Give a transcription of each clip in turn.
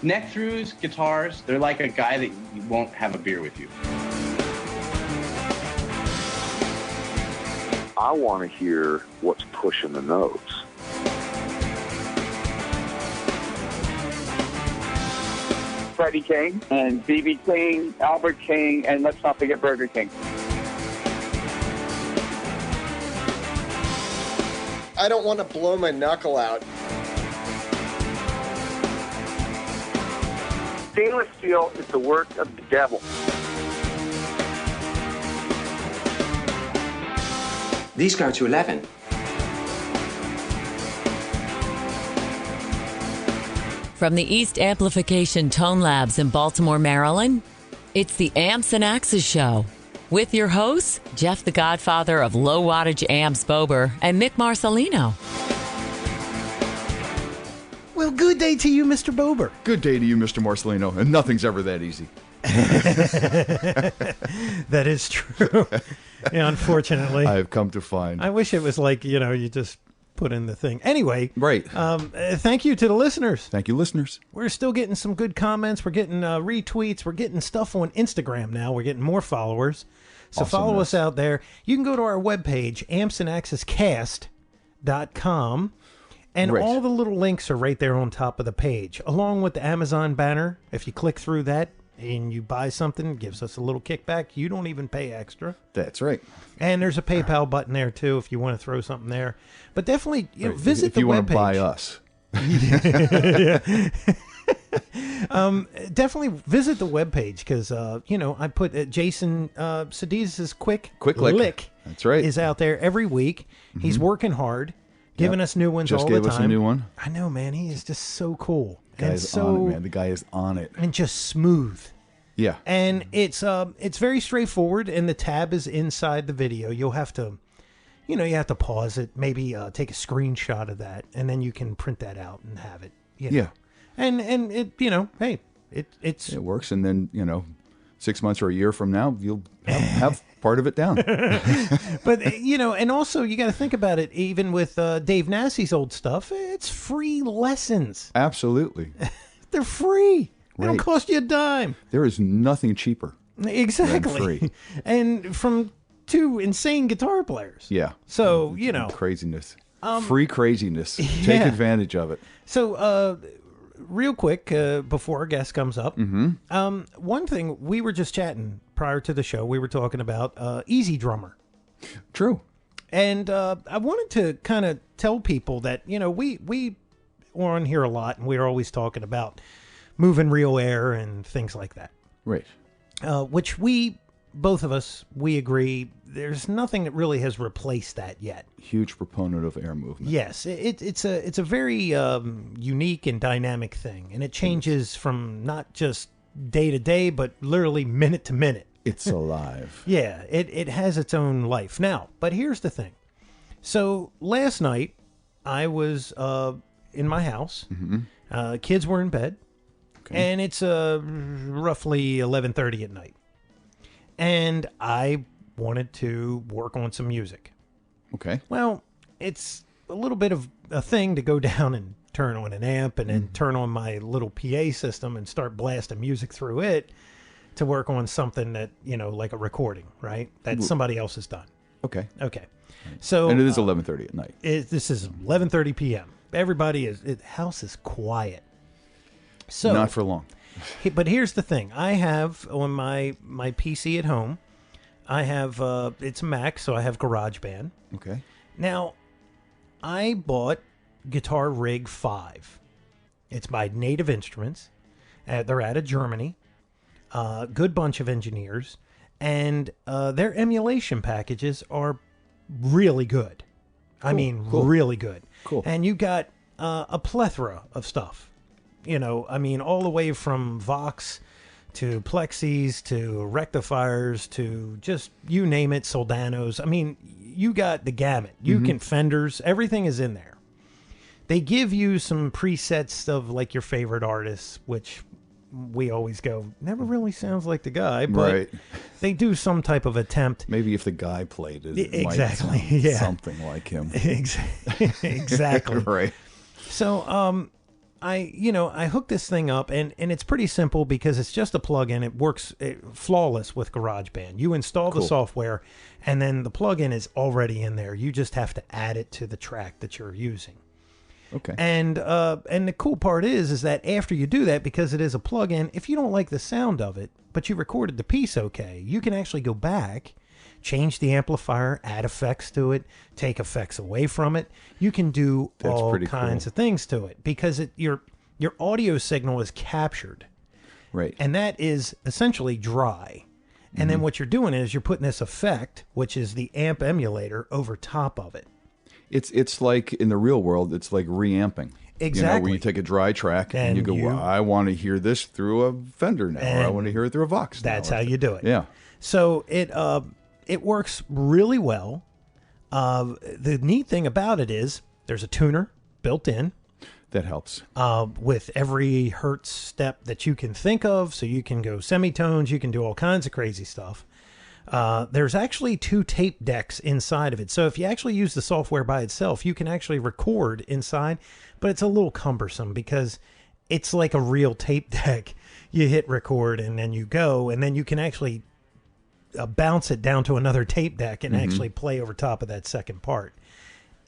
Neck-throughs, guitars, they're like a guy that won't have a beer with you. I want to hear what's pushing the notes. Freddie King and B.B. King, Albert King, and let's not forget Burger King. I don't want to blow my knuckle out. Stainless steel is the work of the devil. These go to 11. From the East Amplification Tone Labs in Baltimore, Maryland, it's the Amps and Axes Show. With your hosts, Jeff the Godfather of Low Wattage Amps Bober and Mick Marcelino. Well, good day to you, Mr. Bober. Good day to you, Mr. Marcelino. And nothing's ever that easy. That is true. Yeah, unfortunately. I have come to find. I wish it was like, you just put in the thing. Anyway. Right. Thank you to the listeners. Thank you, listeners. We're still getting some good comments. We're getting retweets. We're getting stuff on Instagram now. We're getting more followers. So follow us out there. You can go to our webpage, ampsandaxescast.com. And all the little links are right there on top of the page, along with the Amazon banner. If you click through that and you buy something, it gives us a little kickback. You don't even pay extra. That's right. And there's a PayPal button there, too, if you want to throw something there. But definitely visit the webpage. If you want to buy us. Definitely visit the webpage because, I put Jason Sudeikis' Quick Lick. That's right. Is out there every week. Mm-hmm. He's working hard. Giving us new ones all the time. Just gave us a new one. I know, man. He is just so cool. The guy is on it, man. The guy is on it. And just smooth. Yeah. And it's very straightforward, and the tab is inside the video. You'll have to, you have to pause it, maybe take a screenshot of that, and then you can print that out and have it. Yeah. And it, hey, it works, and then, 6 months or a year from now, you'll have part of it down. But, and also you got to think about it, even with Dave Nassie's old stuff, it's free lessons. Absolutely. They're free. They don't cost you a dime. There is nothing cheaper. Exactly. Than free. And from two insane guitar players. Yeah. So, Craziness. Free craziness. Take advantage of it. So, real quick, before our guest comes up, one thing, we were just chatting prior to the show. We were talking about Easy Drummer. True. And I wanted to kind of tell people that, we are on here a lot, and we're always talking about moving real air and things like that. Right. Which both of us, we agree, there's nothing that really has replaced that yet. Huge proponent of air movement. Yes, it's a very unique and dynamic thing, and it changes from not just day to day, but literally minute to minute. It's alive. Yeah, it has its own life. Now, but here's the thing. So last night, I was in my house. Mm-hmm. Kids were in bed, and it's roughly 11:30 at night. And I wanted to work on some music. Okay. Well, it's a little bit of a thing to go down and turn on an amp and then turn on my little PA system and start blasting music through it to work on something that, like a recording, right? That somebody else has done. Okay. Okay. So, and it is 11:30 at night. This is 11:30 p.m. Everybody the house is quiet. So not for long. But here's the thing. I have on my PC at home, I have, it's a Mac, so I have GarageBand. Okay. Now, I bought Guitar Rig 5. It's by Native Instruments. They're out of Germany. Good bunch of engineers. And their emulation packages are really good. Cool. I mean, really good. Cool. And you got a plethora of stuff. All the way from Vox to Plexis to rectifiers to just, you name it, Soldanos. I mean, you got the gamut. You can Fenders. Everything is in there. They give you some presets of like your favorite artists, which we always go, never really sounds like the guy, but they do some type of attempt. Maybe if the guy played it, exactly, might sound something like him. Exactly. Right. So, I hooked this thing up, and it's pretty simple because it's just a plug-in. It works flawless with GarageBand. You install the software, and then the plug-in is already in there. You just have to add it to the track that you're using. Okay. And the cool part is that after you do that, because it is a plug-in, if you don't like the sound of it, but you recorded the piece okay, you can actually go back, change the amplifier, add effects to it, take effects away from it. You can do all kinds of things to it because your audio signal is captured. Right. And that is essentially dry. And then what you're doing is you're putting this effect, which is the amp emulator, over top of it. It's like in the real world, it's like reamping. Exactly. Where you take a dry track and you go, well, I want to hear this through a Fender now, or I want to hear it through a Vox now. That's how you do it. Yeah. So it works really well. The neat thing about it is there's a tuner built in. That helps. With every hertz step that you can think of. So you can go semitones, you can do all kinds of crazy stuff. There's actually 2 tape decks inside of it. So if you actually use the software by itself, you can actually record inside, but it's a little cumbersome because it's like a real tape deck. You hit record and then you go, and then you can actually bounce it down to another tape deck and actually play over top of that second part.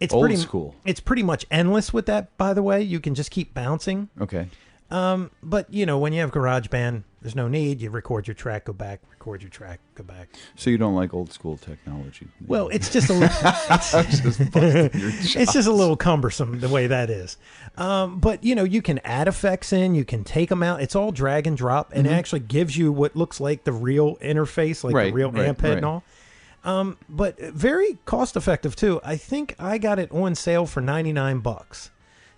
It's old school. It's pretty much endless with that, by the way. You can just keep bouncing. Okay. But, when you have GarageBand, there's no need. You record your track, go back, record your track, go back. So you don't like old school technology? Well, it's just a little... it's just a little cumbersome the way that is. But, you can add effects in. You can take them out. It's all drag and drop, and it actually gives you what looks like the real interface, like the real amp head and all. But very cost-effective, too. I think I got it on sale for $99.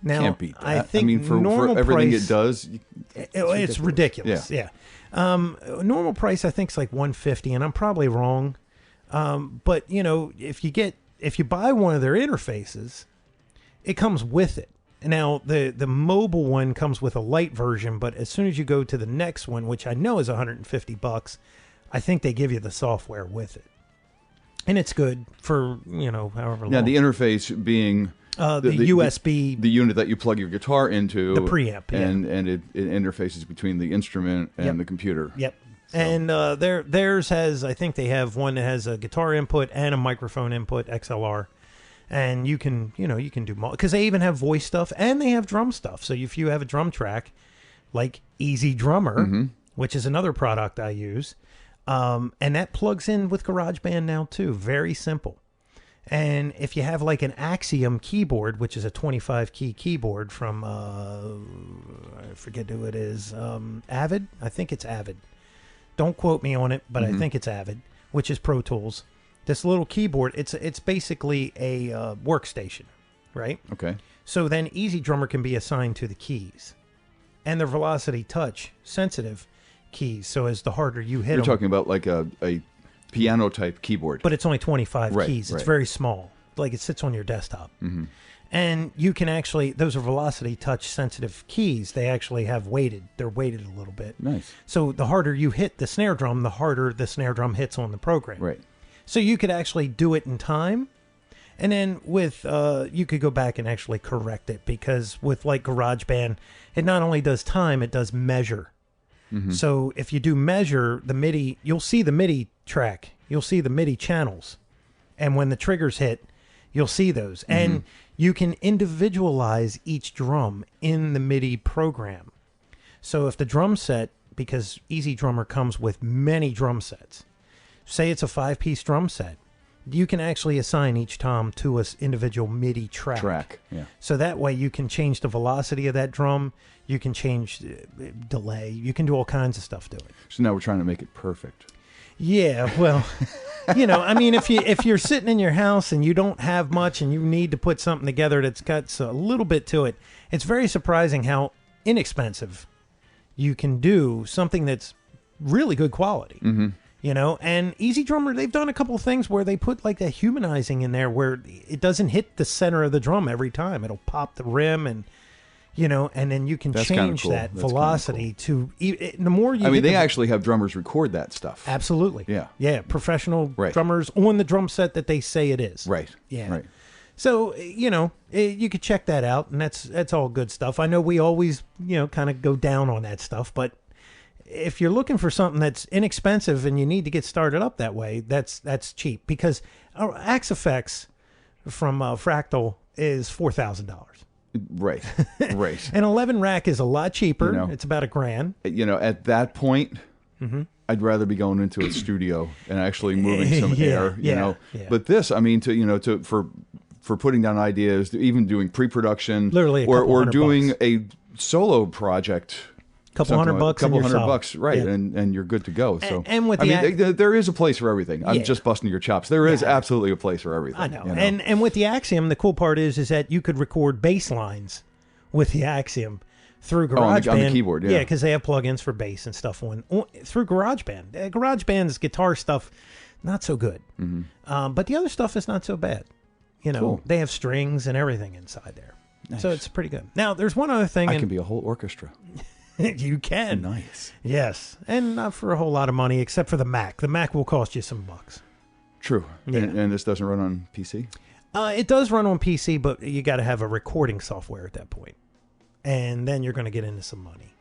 Now, can't beat that. I think for everything it does, it's ridiculous. Yeah. Normal price I think is like $150, and I'm probably wrong. But if you buy one of their interfaces, it comes with it. Now the mobile one comes with a light version, but as soon as you go to the next one, which I know is $150, I think they give you the software with it, and it's good for however long. Yeah, the interface being. The USB, the unit that you plug your guitar into, the preamp, and it interfaces between the instrument and the computer. Yep. So. And theirs has, I think they have one that has a guitar input and a microphone input, XLR, and you can do because they even have voice stuff and they have drum stuff. So if you have a drum track, like Easy Drummer, which is another product I use, and that plugs in with GarageBand now too. Very simple. And if you have like an Axiom keyboard, which is a 25-key keyboard from, I forget who it is, Avid? I think it's Avid. Don't quote me on it, but I think it's Avid, which is Pro Tools. This little keyboard, it's basically a workstation, right? Okay. So then Easy Drummer can be assigned to the keys. And they're velocity touch sensitive keys, so as the harder you hit them. You're talking about like a piano type keyboard, but it's only 25 keys. It's right. very small, like it sits on your desktop. And you can actually, those are velocity touch sensitive keys. They actually have they're weighted a little bit. Nice. So the harder you hit the snare drum, the harder the snare drum hits on the program. Right. So you could actually do it in time, and then with you could go back and actually correct it, because with like GarageBand, it not only does time, it does measure. So if you do measure the MIDI, you'll see the MIDI track. You'll see the MIDI channels. And when the triggers hit, you'll see those. And you can individualize each drum in the MIDI program. So if the drum set, because Easy Drummer comes with many drum sets, say it's a 5-piece drum set, you can actually assign each tom to an individual MIDI track. Yeah. So that way you can change the velocity of that drum. You can change delay. You can do all kinds of stuff to it. So now we're trying to make it perfect. Yeah, well, I mean, if you're sitting in your house and you don't have much and you need to put something together that's got a little bit to it, it's very surprising how inexpensive you can do something that's really good quality. And Easy Drummer, they've done a couple of things where they put like the humanizing in there where it doesn't hit the center of the drum every time. It'll pop the rim and then you can change that velocity to the more you. I mean, they actually have drummers record that stuff. Absolutely. Yeah. Yeah. Professional drummers on the drum set that they say it is. Right. Yeah. Right. So, you could check that out, and that's all good stuff. I know we always, kind of go down on that stuff, but if you're looking for something that's inexpensive and you need to get started up that way, that's cheap, because Axe Effects from Fractal is $4,000. Right. An 11 rack is a lot cheaper. It's about $1,000. At that point, I'd rather be going into a studio and actually moving some air. Yeah. But this, I mean, for putting down ideas, even doing pre-production, literally, or doing a solo project. Couple $100, right? Yeah. And you're good to go. So, and with there is a place for everything. I'm just busting your chops. There is absolutely a place for everything. I know. And with the Axiom, the cool part is that you could record bass lines with the Axiom through GarageBand. On the keyboard, yeah. Yeah, because they have plugins for bass and stuff through GarageBand. GarageBand's guitar stuff, not so good. But the other stuff is not so bad. Cool. They have strings and everything inside there. Nice. So it's pretty good. Now, there's one other thing. I can be a whole orchestra. You can. Nice. Yes. And not for a whole lot of money, except for the Mac. The Mac will cost you some bucks. True. Yeah. And this doesn't run on PC? It does run on PC, but you got to have a recording software at that point. And then you're going to get into some money.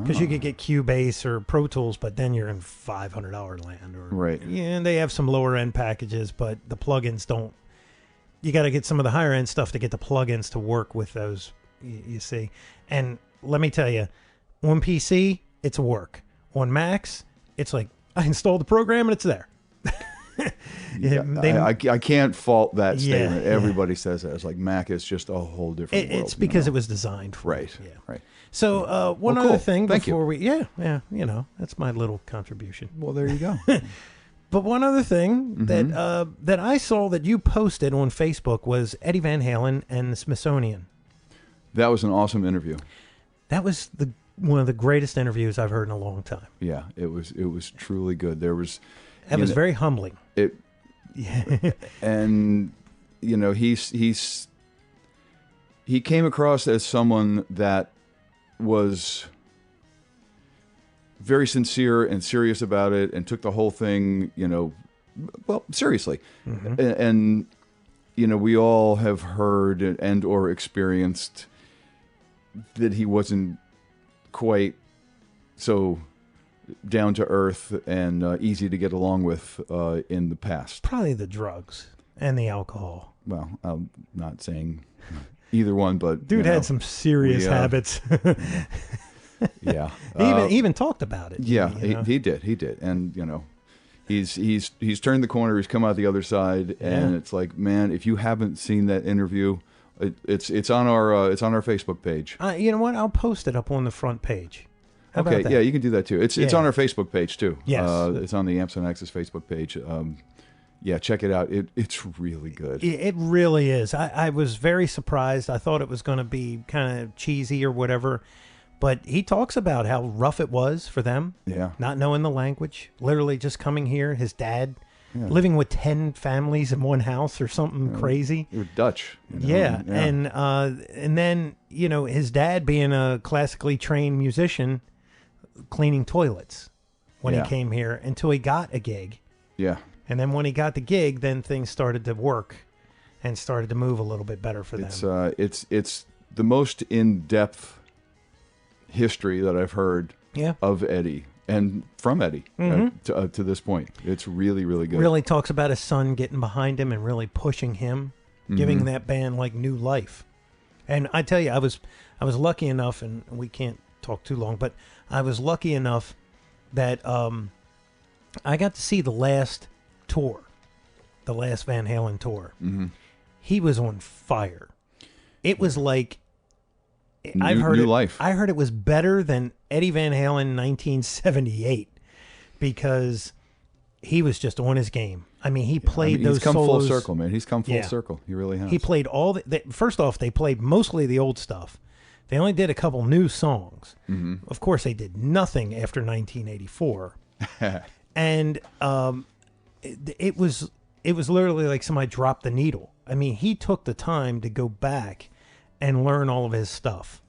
Because you could get Cubase or Pro Tools, but then you're in $500 land. Right. Yeah, and they have some lower end packages, but the plugins don't. You got to get some of the higher end stuff to get the plugins to work with those, you see. And let me tell you, on PC, it's work. On Macs, it's like, I installed the program and it's there. I can't fault that statement. Everybody says that. It's like Mac is just a whole different world. It's because it was designed for it. Yeah. Right. So one other thing before we... Yeah, that's my little contribution. Well, there you go. But one other thing that I saw that you posted on Facebook was Eddie VanHalen and the Smithsonian. That was an awesome interview. That was one of the greatest interviews I've heard in a long time. Yeah, it was truly good. It was very humbling. And he came across as someone that was very sincere and serious about it, and took the whole thing, seriously. And we all have heard and or experienced that he wasn't quite so down to earth and easy to get along with in the past. Probably the drugs and the alcohol. Well, I'm not saying either one, but dude had some serious habits. Yeah, he even talked about it. Yeah, he did, and he's turned the corner. He's come out the other side, and it's like, man, if you haven't seen that interview, it's on our Facebook page. You know what? I'll post it up on the front page. How okay, about that? Yeah, you can do that too. It's on our Facebook page too. Yes, it's on the Amps and Axis Facebook page. Yeah, check it out. It's really good. It really is. I was very surprised. I thought it was going to be kind of cheesy or whatever. But he talks about how rough it was for them. Yeah. Not knowing the language. Literally just coming here. His dad living with 10 families in one house or something crazy. You're Dutch. Yeah. And then, his dad being a classically trained musician cleaning toilets when he came here until he got a gig. Yeah. And then when he got the gig, then things started to work and started to move a little bit better for them. It's the most in-depth history that I've heard of Eddie and from Eddie to this point. It's really, really good. Really talks about his son getting behind him and really pushing him, giving that band like new life. And I tell you, I was lucky enough, and we can't talk too long, but I was lucky enough that I got to see the last tour, the last Van Halen tour. He was on fire. It was like new life. I heard it was better than Eddie Van Halen 1978 because he was just on his game. I mean, he played those solos. He's come full circle, man. He's come full circle. He really has. He played all first off, they played mostly the old stuff. They only did a couple new songs. Of course, they did nothing after 1984. And it was literally like somebody dropped the needle. I mean, he took the time to go back and learn all of his stuff,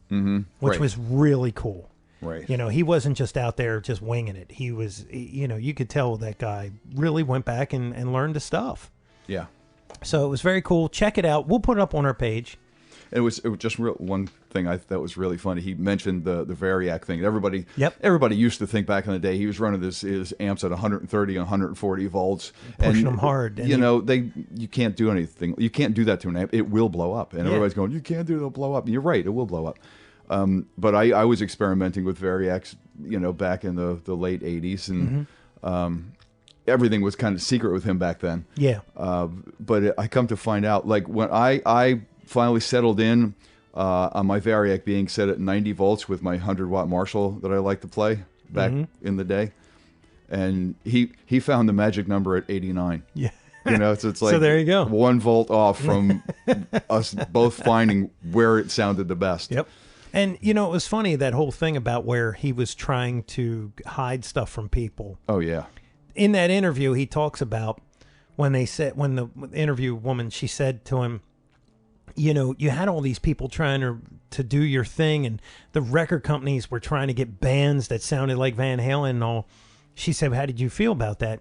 which was really cool. Right. He wasn't just out there just winging it. He was, you could tell that guy really went back and learned the stuff. Yeah. So it was very cool. Check it out. We'll put it up on our page. It was just one thing I thought was really funny. He mentioned the Variac thing. Everybody used to think back in the day he was running his amps at 130 and 140 volts, pushing them hard. You know, you can't do anything. You can't do that to an amp. It will blow up, and everybody's going, "You can't do it. It'll blow up." And you're right. It will blow up. But I was experimenting with Variacs, you know, back in the late 80s, and everything was kind of secret with him back then. Yeah. But I come to find out, like when I finally settled in on my Variac being set at 90 volts with my 100-watt Marshall that I like to play back in the day, and he found the magic number at 89. Yeah. You know, so it's like so there you go. 1 volt off from us both finding where it sounded the best. Yep. And, you know, it was funny, that whole thing about where he was trying to hide stuff from people. Oh, yeah. In that interview, he talks about when the interview woman, she said to him, you know, you had all these people trying to do your thing, and the record companies were trying to get bands that sounded like Van Halen and all. She said, how did you feel about that?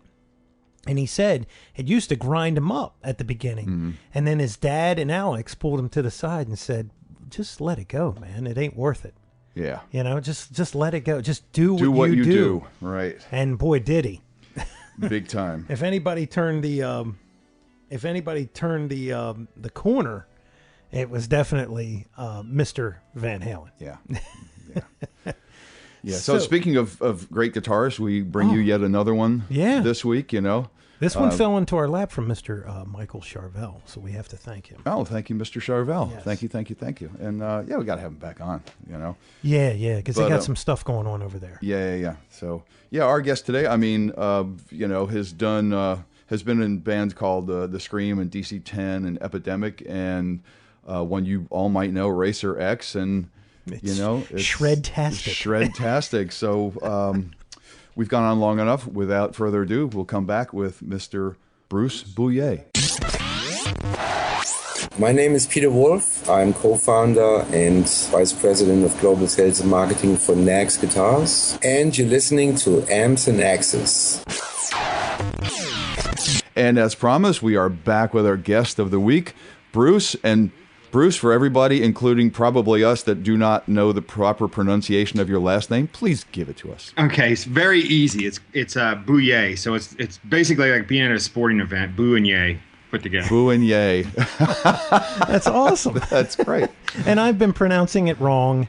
And he said it used to grind him up at the beginning. And then his dad and Alex pulled him to the side and said, just let it go, man. It ain't worth it. Yeah. You know, just let it go. Just do what you do. do. Right. And boy, did he. Big time. If anybody turned the corner, it was definitely Mr. Van Halen. Yeah. Yeah. So speaking of great guitarists, we bring you yet another one this week, you know. This one fell into our lap from Mr. Michael Charvel, so we have to thank him. Oh, thank you, Mr. Charvel. Yes. Thank you. And we got to have him back on, you know. Yeah, because they got some stuff going on over there. Yeah. So, our guest today, I mean, you know, has been in bands called The Scream and DC-10 and Epidemic, and one you all might know, Racer X, and you know, it's Shred-tastic. So we've gone on long enough. Without further ado, we'll come back with Mr. Bruce Bouillet. My name is Peter Wolf. I'm co-founder and vice president of global sales and marketing for Nags Guitars. And you're listening to Amps and Axes. And as promised, we are back with our guest of the week, Bruce. And Bruce, for everybody, including probably us that do not know the proper pronunciation of your last name, please give it to us. Okay, it's very easy. It's Bouillet, so it's basically like being at a sporting event. Boo and yay put together. Boo and yay. That's awesome. That's great. And I've been pronouncing it wrong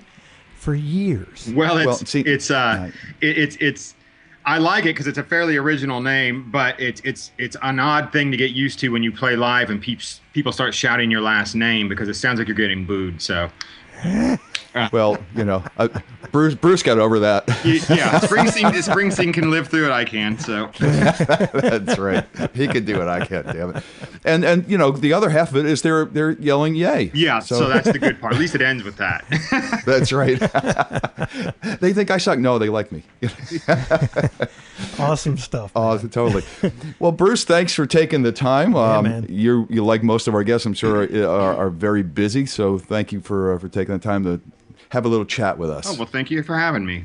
for years. Well, it's I like it because it's a fairly original name, but it's an odd thing to get used to when you play live and people start shouting your last name because it sounds like you're getting booed. So, well, you know, Bruce got over that. Yeah, Springsteen can live through it. I can. So that's right. He can do it. I can't. Damn it. And you know, the other half of it is they're yelling yay. Yeah. So that's the good part. At least it ends with that. That's right. They think I suck. No, they like me. Awesome stuff. Oh, totally. Well, Bruce, thanks for taking the time. Man. You like most of our guests, I'm sure, are very busy. So thank you for taking the time to have a little chat with us. Oh, well, thank you for having me.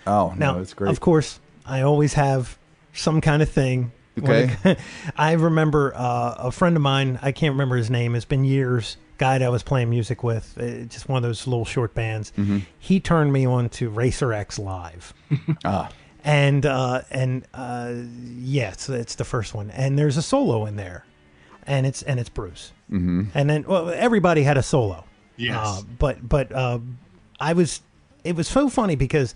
Oh, now, no, it's great. Of course, I always have some kind of thing. Okay. I remember a friend of mine, I can't remember his name, it's been years, guy that I was playing music with, just one of those little short bands. Mm-hmm. He turned me on to Racer X Live. And so it's the first one. And there's a solo in there. And it's Bruce. Mm-hmm. And then, well, everybody had a solo. Yes. But it was so funny because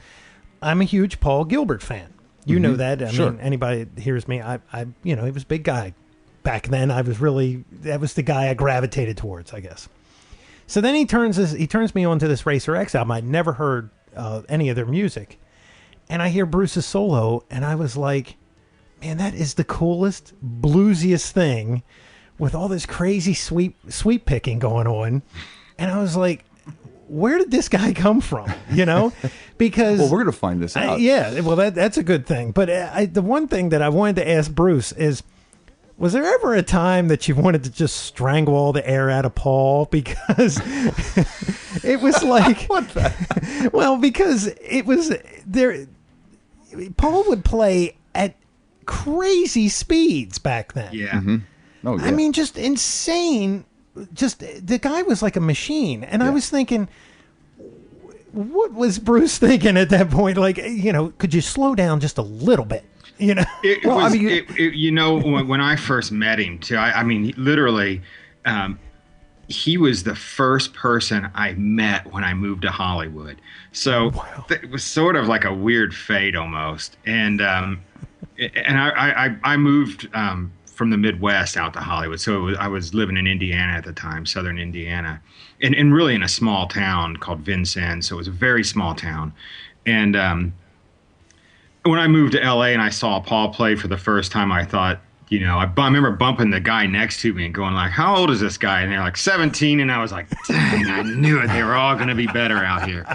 I'm a huge Paul Gilbert fan. You know that. I mean, anybody that hears me, I he was a big guy. Back then, that was the guy I gravitated towards, I guess. So then he turns me on to this Racer X album. I'd never heard any of their music. And I hear Bruce's solo, and I was like, man, that is the coolest, bluesiest thing with all this crazy sweep picking going on. And I was like, where did this guy come from? You know, because well, we're going to find this out. That's a good thing. But the one thing that I wanted to ask Bruce is, was there ever a time that you wanted to just strangle all the air out of Paul? Because it was like, what the? Well, because it was there. Paul would play at crazy speeds back then. Yeah. Mm-hmm. Oh, yeah. I mean, just insane. Just the guy was like a machine, and I was thinking, what was Bruce thinking at that point? Like, could you slow down just a little bit? You know, when I first met him, too. I mean, literally, he was the first person I met when I moved to Hollywood. So it was sort of like a weird fate almost. And I moved from the Midwest out to Hollywood. So I was living in Indiana at the time, southern Indiana, and really in a small town called Vincennes. So it was a very small town. And when I moved to LA and I saw Paul play for the first time, I thought, I remember bumping the guy next to me and going like, how old is this guy? And they're like 17. And I was like, dang, I knew it. They were all going to be better out here.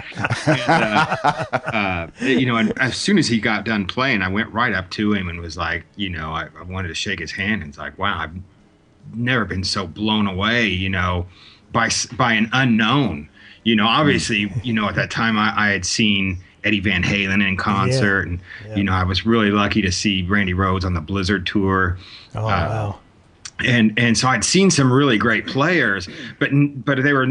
And as soon as he got done playing, I went right up to him and was like, I wanted to shake his hand. And it's like, wow, I've never been so blown away, by an unknown. Obviously, at that time I had seen Eddie VanHalen in concert, and I was really lucky to see Randy Rhoads on the Blizzard tour. Oh wow! And so I'd seen some really great players, but they were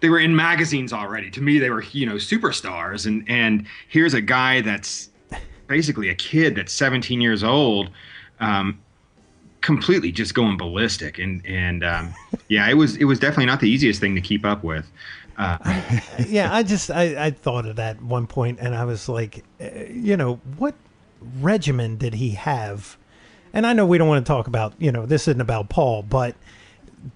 they were in magazines already. To me, they were superstars, and here's a guy that's basically a kid that's 17 years old, completely just going ballistic, and it was definitely not the easiest thing to keep up with. I thought of that one point, and I was like, what regimen did he have? And I know we don't want to talk about, this isn't about Paul, but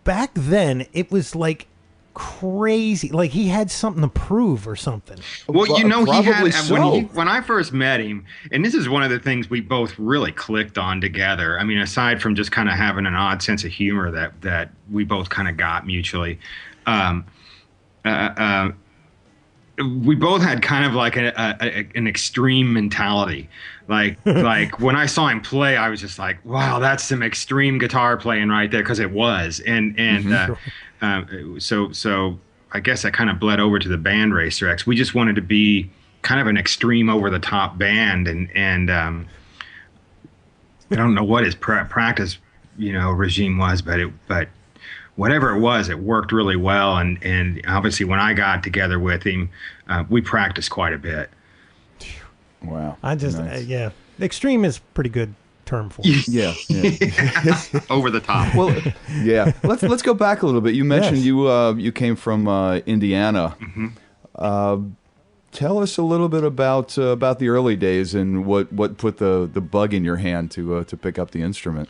back then it was like crazy. Like he had something to prove or something. Well, he had, so. when I first met him, and this is one of the things we both really clicked on together. I mean, aside from just kind of having an odd sense of humor that we both kind of got mutually, we both had kind of like an extreme mentality. Like when I saw him play, I was just like, wow, that's some extreme guitar playing right there, because it was. So I guess that kind of bled over to the band Racer X. We just wanted to be kind of an extreme over the top band, and I don't know what his practice regime was, but whatever it was, it worked really well. And obviously when I got together with him, we practiced quite a bit. Wow. Nice. Extreme is a pretty good term for it. Yeah. Over the top. Well, yeah. Let's go back a little bit. You mentioned you came from Indiana. Mm-hmm. Tell us a little bit about the early days and what put the bug in your hand to pick up the instrument.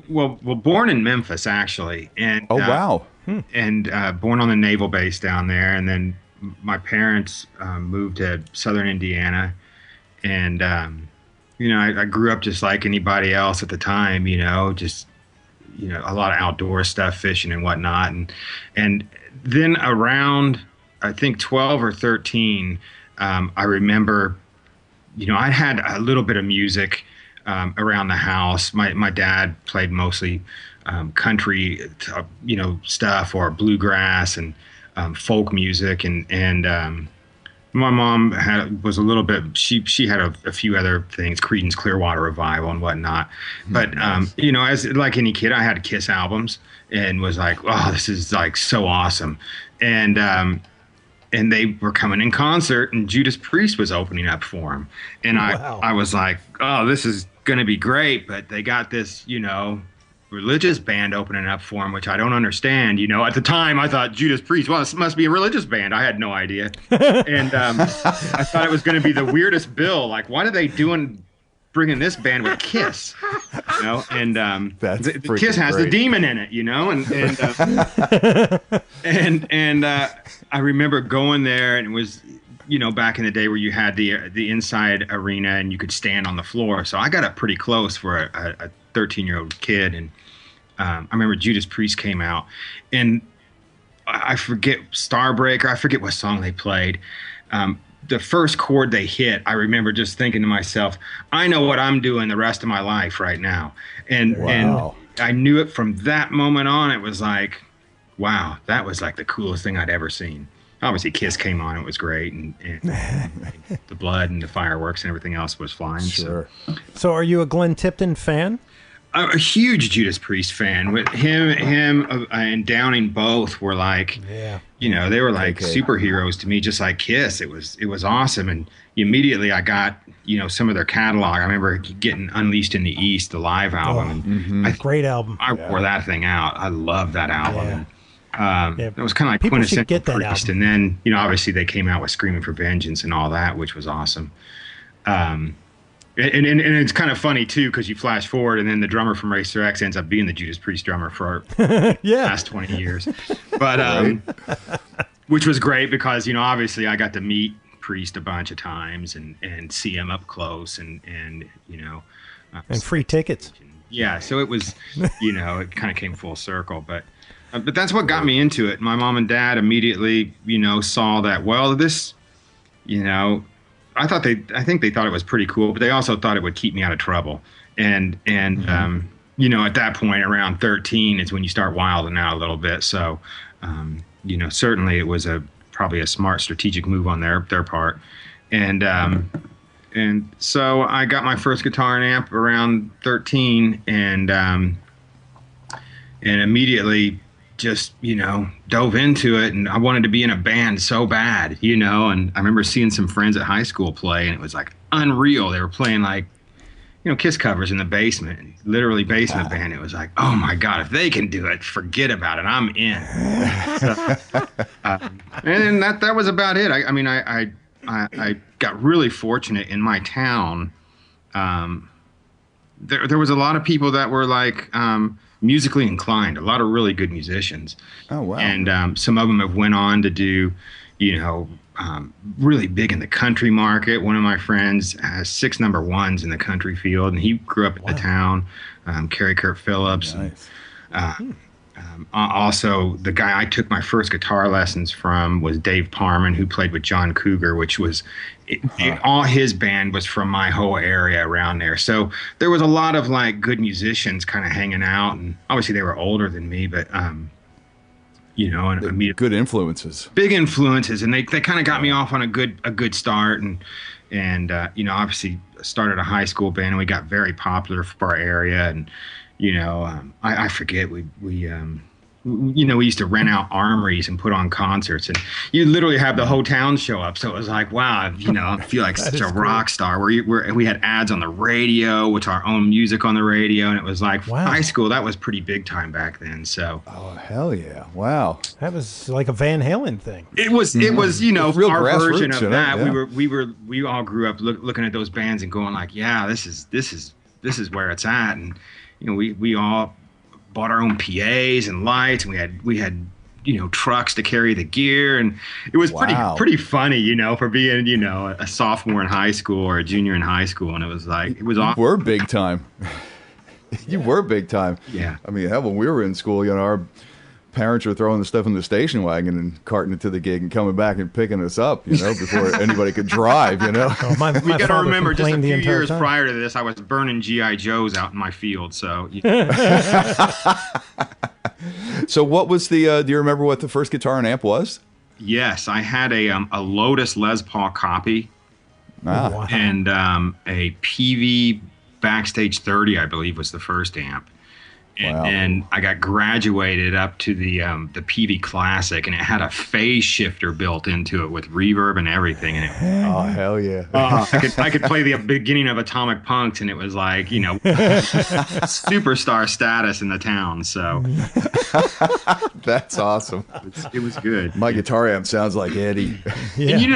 Well, born in Memphis, actually. And wow. And born on the naval base down there. And then my parents moved to southern Indiana. And, I grew up just like anybody else at the time, just, a lot of outdoor stuff, fishing and whatnot. And then around, I think, 12 or 13, I remember, I had a little bit of music around the house. My dad played mostly country, stuff, or bluegrass and folk music, and my mom was a little bit. She had a few other things, Creedence Clearwater Revival and whatnot. But as like any kid, I had Kiss albums and was like, oh, this is like so awesome, and they were coming in concert, and Judas Priest was opening up for them, and I was like, oh, this is gonna be great, but they got this, religious band opening up for them, which I don't understand. At the time I thought Judas Priest, well, this must be a religious band. I had no idea. And I thought it was going to be the weirdest bill. Like, what are they doing bringing this band with Kiss? And the Kiss has the demon in it, and I remember going there, and it was, back in the day where you had the inside arena and you could stand on the floor. So I got up pretty close for a 13-year-old kid, and I remember Judas Priest came out, and I forget Starbreaker. I forget what song they played. The first chord they hit, I remember just thinking to myself, I know what I'm doing the rest of my life right now. And I knew it from that moment on. It was like, wow, that was like the coolest thing I'd ever seen. Obviously, Kiss came on. It was great. And the blood and the fireworks and everything else was flying. Sure. So are you a Glenn Tipton fan? a huge Judas Priest fan. With him, and Downing both were like, they were like superheroes to me, just like Kiss. It was awesome, and immediately I got some of their catalog. I remember getting Unleashed in the East, the live album, and great album. I wore that thing out. I love that album. It was kind of like quintessential Priest, and then obviously they came out with Screaming for Vengeance and all that, which was awesome. And it's kind of funny too, because you flash forward and then the drummer from Racer X ends up being the Judas Priest drummer for the last 20 years. But which was great because obviously I got to meet Priest a bunch of times and see him up close and and free tickets. Yeah, so it was it kind of came full circle, but that's what got me into it. My mom and dad immediately saw that, well, this I think they thought it was pretty cool, but they also thought it would keep me out of trouble. And at that point, around 13 is when you start wilding out a little bit. So, certainly it was probably a smart strategic move on their part. And so I got my first guitar and amp around 13 and immediately just dove into it, and I wanted to be in a band so bad, and I remember seeing some friends at high school play, and it was like unreal. They were playing like Kiss covers in the basement, literally basement band. It was like, oh my god, if they can do it, forget about it, I'm in. And that was about it. I got really fortunate in my town. There was a lot of people that were like musically inclined, a lot of really good musicians. Oh, wow. And some of them have went on to do, really big in the country market. One of my friends has 6 number ones in the country field, and he grew up in the town. Kerry Kurt Phillips. Nice. Also, the guy I took my first guitar lessons from was Dave Parman, who played with John Cougar, which was all his band was from my whole area around there. So there was a lot of like good musicians kind of hanging out, and obviously they were older than me, but and I mean, good influences, big influences, and they kind of got me off on a good start, and obviously started a high school band, and we got very popular for our area, and I forget we used to rent out armories and put on concerts, and you literally have the whole town show up. So it was like, wow, I feel like such a rock star. We had ads on the radio with our own music on the radio, and it was like high school. That was pretty big time back then. So hell yeah, wow, that was like a Van Halen thing. It was real our version of that. Yeah. We all grew up looking at those bands and going like, yeah, this is where it's at, and we all bought our own PAs and lights, and we had trucks to carry the gear, and it was pretty funny, for being a sophomore in high school or a junior in high school, and it was awesome. You were big time. You were big time. Yeah. I mean, hell, when we were in school, our parents were throwing the stuff in the station wagon and carting it to the gig and coming back and picking us up, before anybody could drive, Oh, my we got to remember, just a few years time. prior to this, I was burning G.I. Joes out in my field, so... So what was the, do you remember what the first guitar and amp was? Yes, I had a Lotus Les Paul copy and a PV Backstage 30, I believe, was the first amp. And I got graduated up to the PV Classic, and it had a phase shifter built into it with reverb and everything. And hell yeah! I could play the beginning of Atomic Punks, and it was like superstar status in the town. So that's awesome. It was good. My guitar amp sounds like Eddie. Yeah. And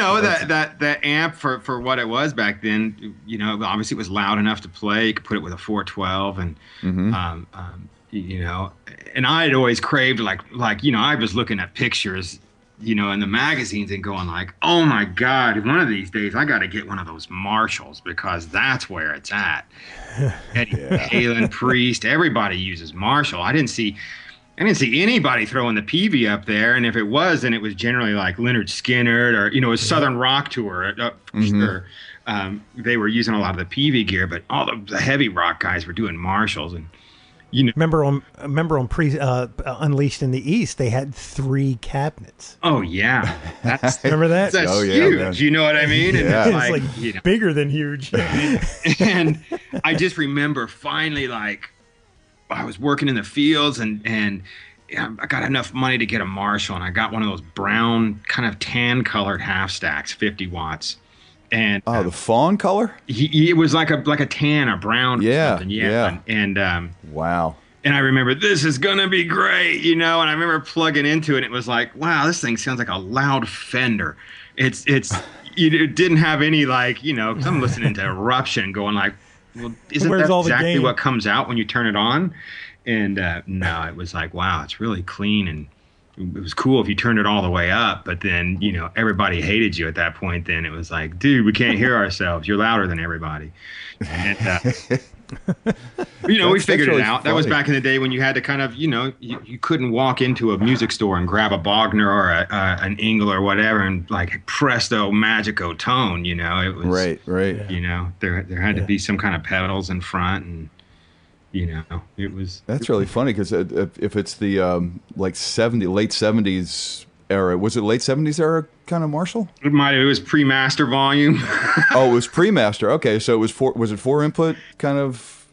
that amp for what it was back then, obviously it was loud enough to play. You could put it with a 412, and and I had always craved like I was looking at pictures, in the magazines and going like, oh my God, one of these days I got to get one of those Marshalls, because that's where it's at. Eddie VanHalen, Priest, everybody uses Marshall. I didn't see anybody throwing the PV up there, and if it was, then it was generally like Leonard Skinner or a Southern Rock tour for sure. They were using a lot of the PV gear, but all the heavy rock guys were doing Marshalls. And remember on Unleashed in the East, they had 3 cabinets. Oh yeah, remember that? That's huge. Man. You know what I mean? Yeah. And it's like bigger than huge. And I just remember finally I was working in the fields and I got enough money to get a Marshall, and I got one of those brown kind of tan colored half stacks, 50 watts. And the fawn color? It was like a tan or brown. Yeah, or something. Yeah. And wow. And I remember, this is gonna be great, you know. And I remember plugging into it, and it was like, wow, this thing sounds like a loud Fender. It didn't have any, like, you know, 'cause I'm listening to Eruption, going like, well, isn't that exactly what comes out when you turn it on? And no, it was like, wow, it's really clean, and it was cool if you turned it all the way up. But then, you know, everybody hated you at that point. Then it was like, dude, we can't hear ourselves. You're louder than everybody. And, you know, we figured it out. That was back in the day when you had to kind of, you know, you couldn't walk into a music store and grab a Bogner or an Engel or whatever and like presto magico tone. You know, it was right. You know, there had to be some kind of pedals in front, and you know, it was. That's really funny because if it's the like late 70s era, was it late 70s era kind of Marshall? It was pre-master volume. Oh, it was pre-master. Okay, so it was it 4-input kind of?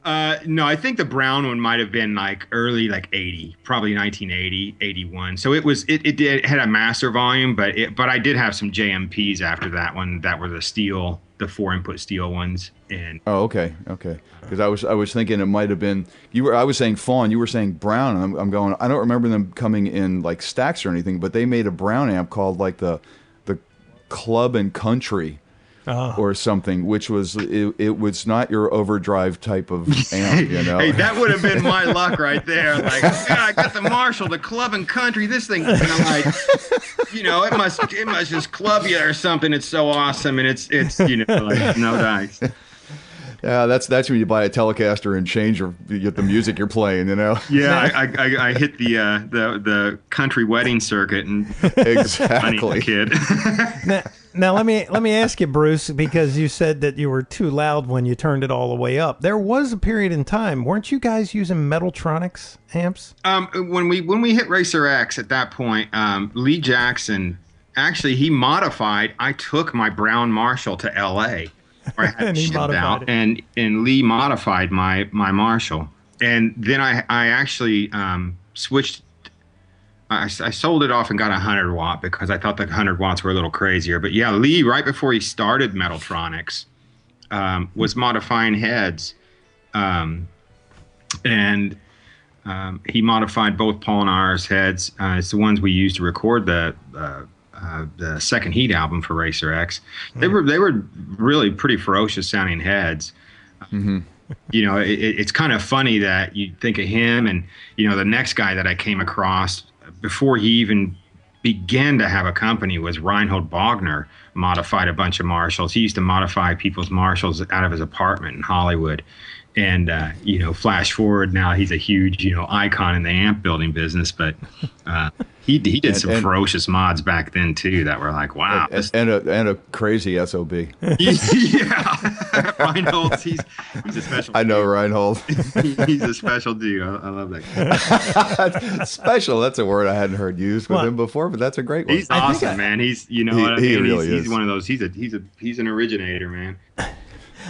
No, I think the brown one might have been like early, like 80, probably 1980, 81. So it had a master volume, but I did have some JMPs after that one that were the 4-input steel ones. And okay. Because I was thinking it might have been I was saying fawn, you were saying brown, and I'm going, I don't remember them coming in like stacks or anything, but they made a brown amp called like the Club and Country. Or something, which was it was not your overdrive type of amp, you know. Hey, that would have been my luck right there. Like, yeah, I got the Marshall, the Club and Country. This thing, and I'm like, you know, it must just club you or something. It's so awesome, and it's you know, like no dice. Yeah, that's when you buy a Telecaster and change the music you're playing, you know. Yeah, I hit the country wedding circuit and exactly, kid. Now let me ask you, Bruce, because you said that you were too loud when you turned it all the way up. There was a period in time, weren't you guys using Metaltronics amps? When we hit Racer X at that point, Lee Jackson actually he modified. I took my brown Marshall to L.A. where I had it shipped out, and Lee modified my Marshall, and then I actually switched. I sold it off and got a 100-watt because I thought the 100 watts were a little crazier. But yeah, Lee, right before he started Metaltronics, was modifying heads, and he modified both Paul and R's heads. It's the ones we used to record the Second Heat album for Racer X. They were really pretty ferocious sounding heads. Mm-hmm. You know, it's kind of funny that you think of him, and you know, the next guy that I came across before he even began to have a company was Reinhold Bogner. Modified a bunch of Marshalls. He used to modify people's Marshalls out of his apartment in Hollywood. And, you know, flash forward now, he's a huge, you know, icon in the amp building business. But he did some ferocious mods back then, too, that were like, wow. And a crazy SOB. Yeah. Reinhold, he's a special I know dude. Reinhold. He's a special dude. I love that guy. Special, that's a word I hadn't heard used with him before, but that's a great one. He's awesome, man. He's, you know what I mean? He really is. He's one of those, he's an originator, man.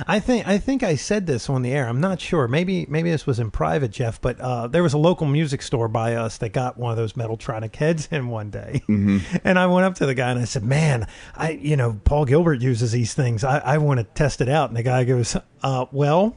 I think I said this on the air. I'm not sure. Maybe this was in private, Jeff. But there was a local music store by us that got one of those Metaltronic heads in one day, and I went up to the guy and I said, "Man, Paul Gilbert uses these things. I want to test it out." And the guy goes, "Well."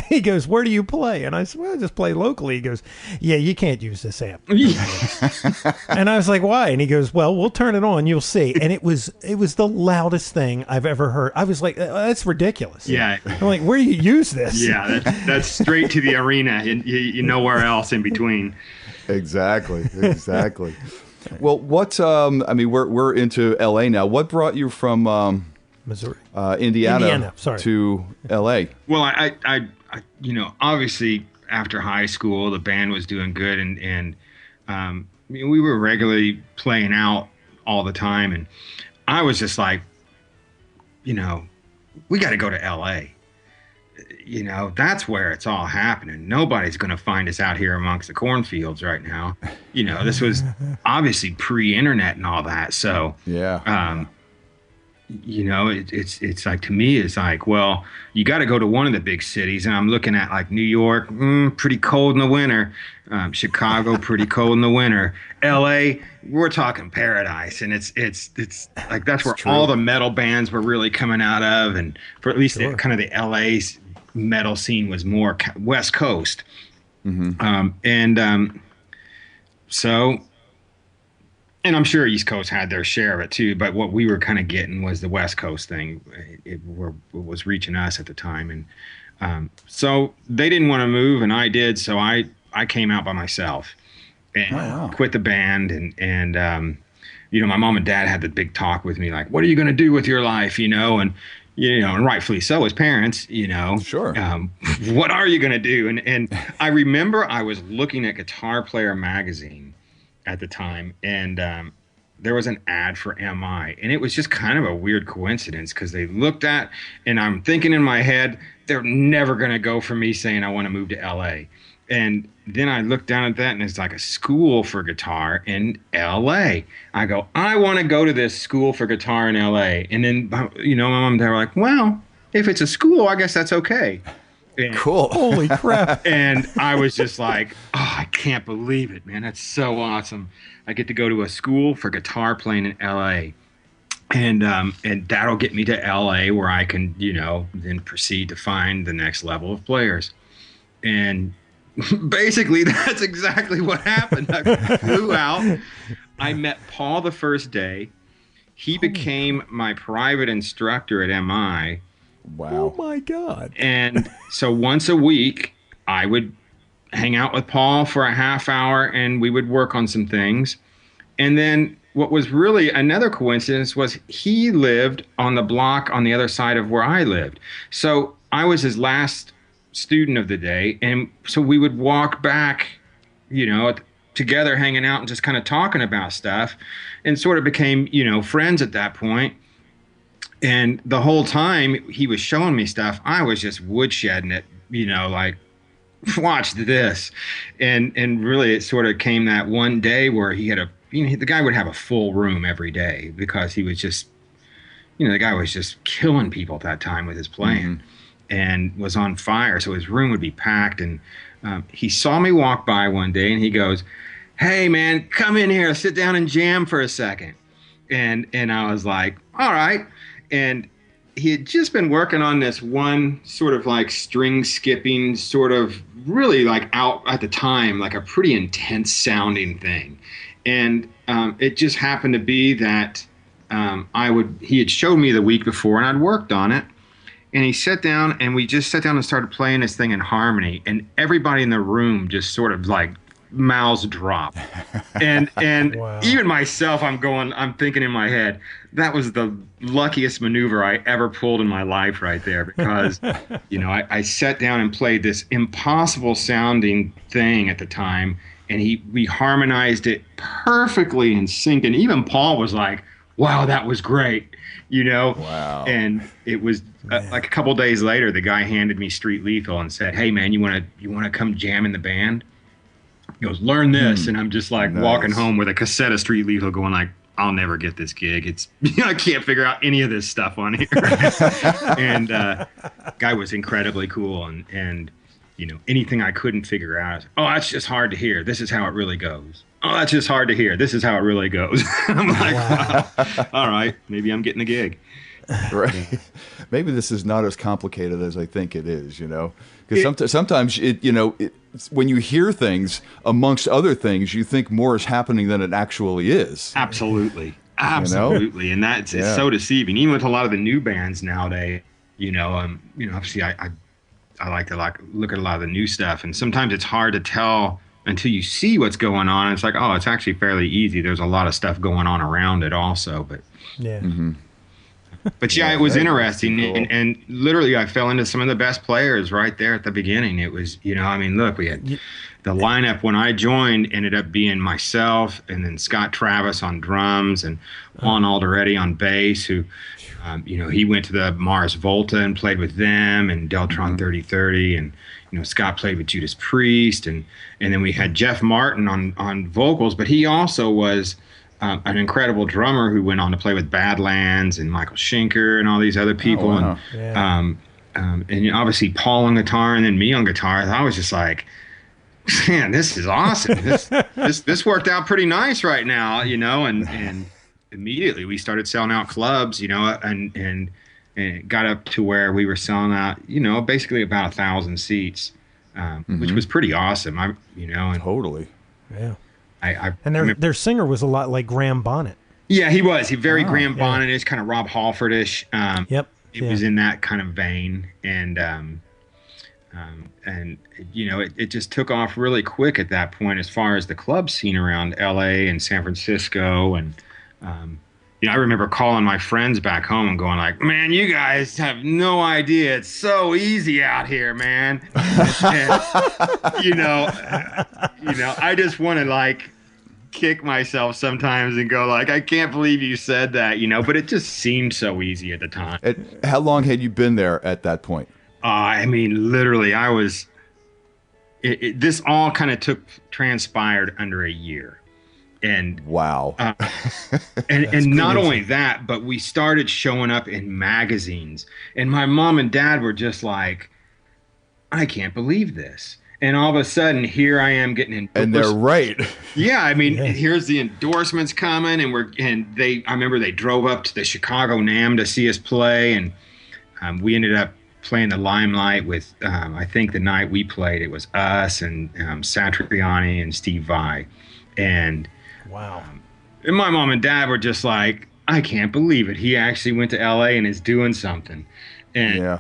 He goes, "Where do you play?" And I said, "Well, I just play locally." He goes, "Yeah, you can't use this amp." And I was like, "Why?" And he goes, "Well, we'll turn it on, you'll see." And it was the loudest thing I've ever heard. I was like, "That's ridiculous." Yeah. I'm like, "Where do you use this?" Yeah, that's straight to the arena, and you nowhere else in between. Exactly. Well, what? I mean, we're into LA now. What brought you from Missouri, Indiana to LA? Well, I obviously after high school, the band was doing good, and we were regularly playing out all the time, and I was just like, we got to go to LA. That's where it's all happening. Nobody's going to find us out here amongst the cornfields right now. This was obviously pre-internet and all that. So, yeah. you know, it's like, to me, it's like, well, you got to go to one of the big cities, and I'm looking at like New York, pretty cold in the winter, Chicago, pretty cold in the winter, L.A., we're talking paradise, and it's like that's where all the metal bands were really coming out of, and for at least kind of the L.A. metal scene was more West Coast, so. And I'm sure East Coast had their share of it too, but what we were kind of getting was the West Coast thing. It was reaching us at the time, and so they didn't want to move, and I did. So I came out by myself and quit the band, and you know, my mom and dad had the big talk with me, like, "What are you going to do with your life?" You know, and rightfully so as parents, you know, sure. What are you going to do? And I remember I was looking at Guitar Player magazine at the time, and there was an ad for MI, and it was just kind of a weird coincidence because they looked at, and I'm thinking in my head, they're never going to go for me saying I want to move to LA. And then I looked down at that, and it's like a school for guitar in LA. I go, I want to go to this school for guitar in LA. And then, you know, my mom and dad were like, well, if it's a school, I guess that's okay. And, cool. Holy crap. And I was just like, oh, I can't believe it, man. That's so awesome. I get to go to a school for guitar playing in L.A. And that'll get me to L.A. where I can, you know, then proceed to find the next level of players. And basically that's exactly what happened. I flew out. I met Paul the first day. He became my private instructor at MI. Wow. Oh my God. And so once a week, I would hang out with Paul for a half hour, and we would work on some things. And then what was really another coincidence was he lived on the block on the other side of where I lived. So I was his last student of the day. And so we would walk back, you know, together, hanging out and just kind of talking about stuff, and sort of became, you know, friends at that point. And the whole time he was showing me stuff, I was just woodshedding it, you know, like, watch this. And really it sort of came that one day where he had the guy would have a full room every day because he was just, you know, the guy was just killing people at that time with his playing and was on fire. So his room would be packed. And he saw me walk by one day, and he goes, "Hey man, come in here, sit down and jam for a second." And I was like, all right. And he had just been working on this one sort of like string skipping, sort of really like out at the time, like a pretty intense sounding thing. And it just happened to be that he had showed me the week before, and I'd worked on it. And he sat down, and we just sat down and started playing this thing in harmony. And everybody in the room just sort of like mouths drop. And wow. Even myself, I'm thinking in my head, that was the luckiest maneuver I ever pulled in my life right there, because, you know, I sat down and played this impossible sounding thing at the time, and we harmonized it perfectly in sync. And even Paul was like, wow, that was great, you know? Wow. And it was like a couple days later, the guy handed me Street Lethal and said, "Hey man, you want to come jam in the band?" He goes, "Learn this." And I'm just like walking home with a cassette of Street Lethal going like, I'll never get this gig. It's, you know, I can't figure out any of this stuff on here. And guy was incredibly cool. And, you know, anything I couldn't figure out, oh, that's just hard to hear. This is how it really goes. Oh, that's just hard to hear. This is how it really goes. I'm like, wow. All right, maybe I'm getting a gig. Right. Maybe this is not as complicated as I think it is, you know, because sometimes when you hear things, amongst other things, you think more is happening than it actually is. Absolutely. Absolutely. You know? And it's so deceiving, even with a lot of the new bands nowadays. Obviously I like to look at a lot of the new stuff, and sometimes it's hard to tell until you see what's going on. It's like, oh, it's actually fairly easy. There's a lot of stuff going on around it also, but yeah. But yeah, it was interesting, cool. and literally I fell into some of the best players right there at the beginning. It was, you know, I mean, look, we had the lineup when I joined ended up being myself, and then Scott Travis on drums, and Juan Alderete on bass, who, he went to the Mars Volta and played with them, and Deltron 3030, and, you know, Scott played with Judas Priest, and then we had Jeff Martin on vocals, but he also was an incredible drummer who went on to play with Badlands and Michael Schenker and all these other people. Oh, wow. And obviously Paul on guitar and then me on guitar. I was just like, man, this is awesome. This worked out pretty nice right now, and immediately we started selling out clubs, and it got up to where we were selling out, basically about 1,000 seats, which was pretty awesome. Totally. Yeah. And their singer was a lot like Graham Bonnet. Yeah, he was. He very Graham Bonnet-ish, kind of Rob Halford-ish. Yep. It was in that kind of vein, and it just took off really quick at that point as far as the club scene around L.A. and San Francisco, and I remember calling my friends back home and going like, "Man, you guys have no idea. It's so easy out here, man." And, I just want to like kick myself sometimes and go like, I can't believe you said that, but it just seemed so easy at the time. How long had you been there at that point? Literally, I was. This all kind of transpired under a year. And wow. And not only that, but we started showing up in magazines, and my mom and dad were just like, I can't believe this. And all of a sudden, here I am getting in. And they're right. Yeah, here's the endorsements coming, I remember they drove up to the Chicago NAMM to see us play, and we ended up playing the Limelight with, I think the night we played, it was us and Satriani and Steve Vai. And wow. And my mom and dad were just like, I can't believe it. He actually went to L.A. and is doing something. And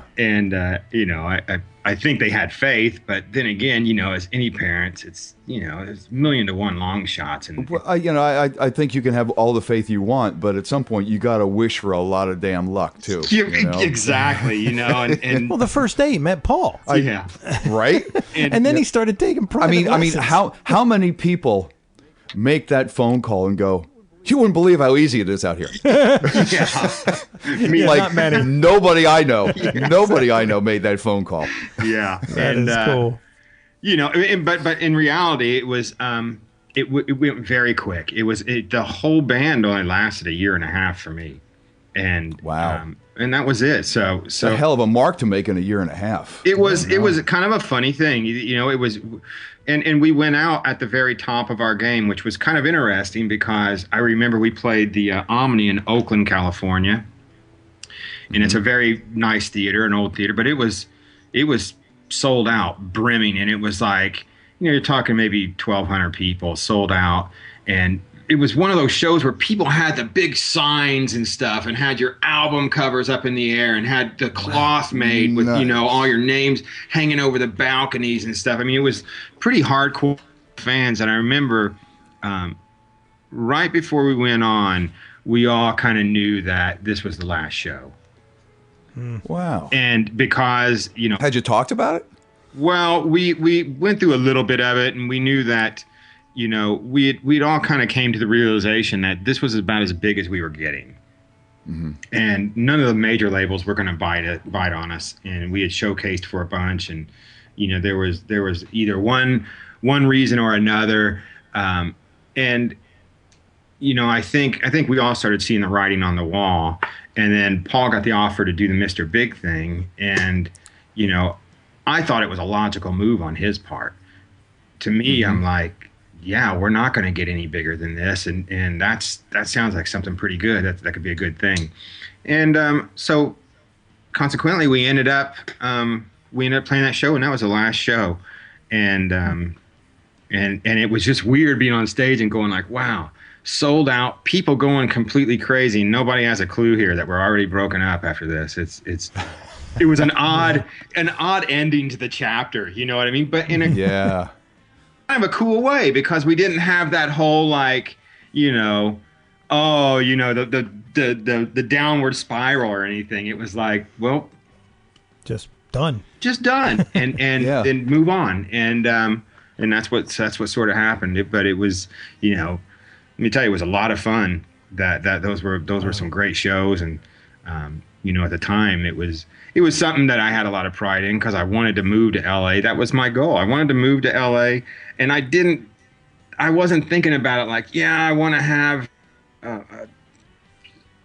I think they had faith, but then again, as any parents, it's there's 1,000,000 to 1 shots. And I think you can have all the faith you want, but at some point you got to wish for a lot of damn luck too. Exactly. And well, the first day he met Paul. Right. And then he started taking private lessons. How many people make that phone call and go, you wouldn't believe how easy it is out here. Not many. Nobody I know, I know made that phone call. Yeah, that is cool. But in reality, it was it went very quick. The whole band only lasted 1.5 years for me, and wow, and that was it. So a hell of a mark to make in 1.5 years. It was kind of a funny thing, It was. And we went out at the very top of our game, which was kind of interesting because I remember we played the Omni in Oakland, California, and it's a very nice theater, an old theater, but it was sold out, brimming, and it was like, you're talking maybe 1,200 people sold out, and it was one of those shows where people had the big signs and stuff and had your album covers up in the air and had the cloth made with, all your names hanging over the balconies and stuff. It was pretty hardcore fans. And I remember right before we went on, we all kind of knew that this was the last show. Wow. And because, Had you talked about it? Well, we went through a little bit of it, and we knew that we'd all kind of came to the realization that this was about as big as we were getting. Mm-hmm. And none of the major labels were going to bite on us. And we had showcased for a bunch, and, there was either one reason or another. I think we all started seeing the writing on the wall, and then Paul got the offer to do the Mr. Big thing. And, I thought it was a logical move on his part. To me, mm-hmm. I'm like, yeah, we're not going to get any bigger than this, and that sounds like something pretty good. That could be a good thing, and so consequently, we ended up playing that show, and that was the last show, and it was just weird being on stage and going like, wow, sold out, people going completely crazy. Nobody has a clue here that we're already broken up after this. It was an odd ending to the chapter, you know what I mean? But in a kind of a cool way, because we didn't have that whole the downward spiral or anything. It was like, well, just done, and then move on, and that's what sort of happened. But it was, let me tell you, it was a lot of fun. Those were some great shows, and at the time it was something that I had a lot of pride in, because I wanted to move to LA. That was my goal. I wanted to move to LA. And I wasn't thinking about it like, yeah, I want to have,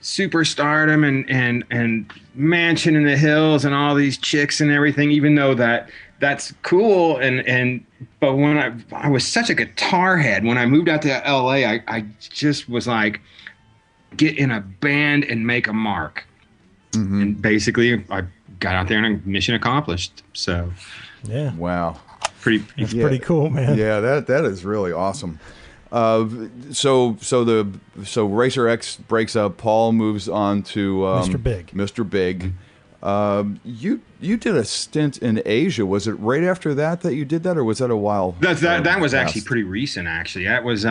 superstardom and mansion in the hills and all these chicks and everything, even though that's cool. But when I was such a guitar head, when I moved out to LA, I just was like, get in a band and make a mark. Mm-hmm. And basically I got out there and mission accomplished. So yeah. Wow. It's pretty cool, man. Yeah, that is really awesome. So Racer X breaks up. Paul moves on to Mr. Big. You did a stint in Asia. Was it right after that you did that, or was that a while? That was actually pretty recent. Actually, that was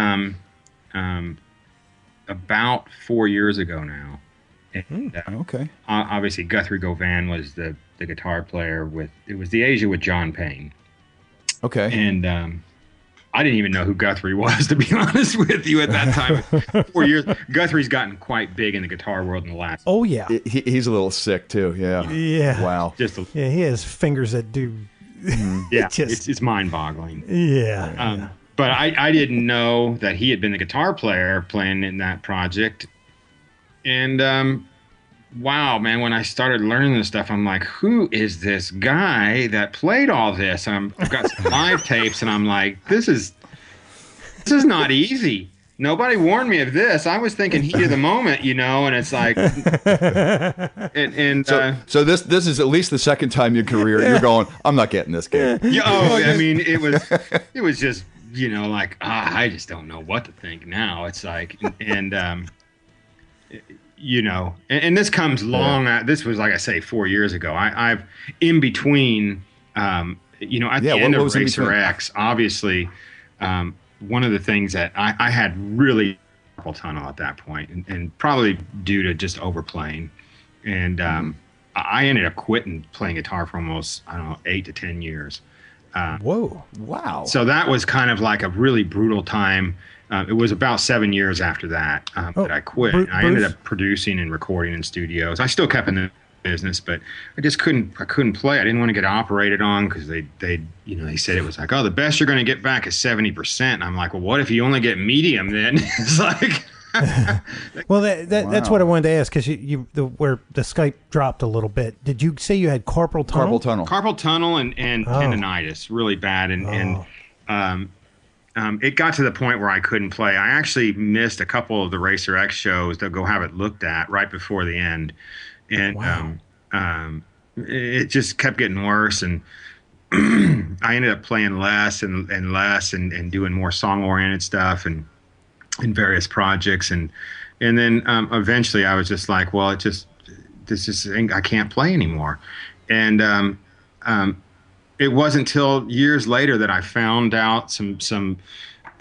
about 4 years ago now. And, okay. Obviously, Guthrie Govan was the guitar player it was the Asia with John Payne. Okay. And I didn't even know who Guthrie was, to be honest with you, at that time. 4 years. Guthrie's gotten quite big in the guitar world in the last. Oh yeah. He's a little sick too. Yeah. Yeah. Wow. Yeah, he has fingers that do. Yeah. It's mind-boggling. Yeah. But I didn't know that he had been the guitar player playing in that project. And wow, man, when I started learning this stuff, I'm like, who is this guy that played all this? I've got some live tapes, and I'm like, this is not easy. Nobody warned me of this. I was thinking heat of the moment, and it's like, so this is at least the second time in your career you're going, I'm not getting this gig. Yeah, I mean, it was just, like, I just don't know what to think now. It's like, and this comes this was, like I say, 4 years ago. I've in between, at the end of Racer X, obviously, one of the things that I had really carpal tunnel at that point, and probably due to just overplaying. And I ended up quitting playing guitar for almost, 8 to 10 years. Whoa. Wow. So that was kind of like a really brutal time. It was about 7 years after that that I quit. I ended up producing and recording in studios. I still kept in the business, but I just couldn't play. I didn't want to get operated on because they said it was like, oh, the best you're going to get back is 70%. And I'm like, well, what if you only get medium then? It's like, well, that's what I wanted to ask, because where the Skype dropped a little bit. Did you say you had carpal tunnel? Carpal tunnel and tendonitis, really bad, and it got to the point where I couldn't play. I actually missed a couple of the Racer X shows to go have it looked at right before the end. And it just kept getting worse. And I ended up playing less and less and doing more song-oriented stuff and in various projects. And then eventually I was just like, well, I can't play anymore. And it wasn't until years later that I found out some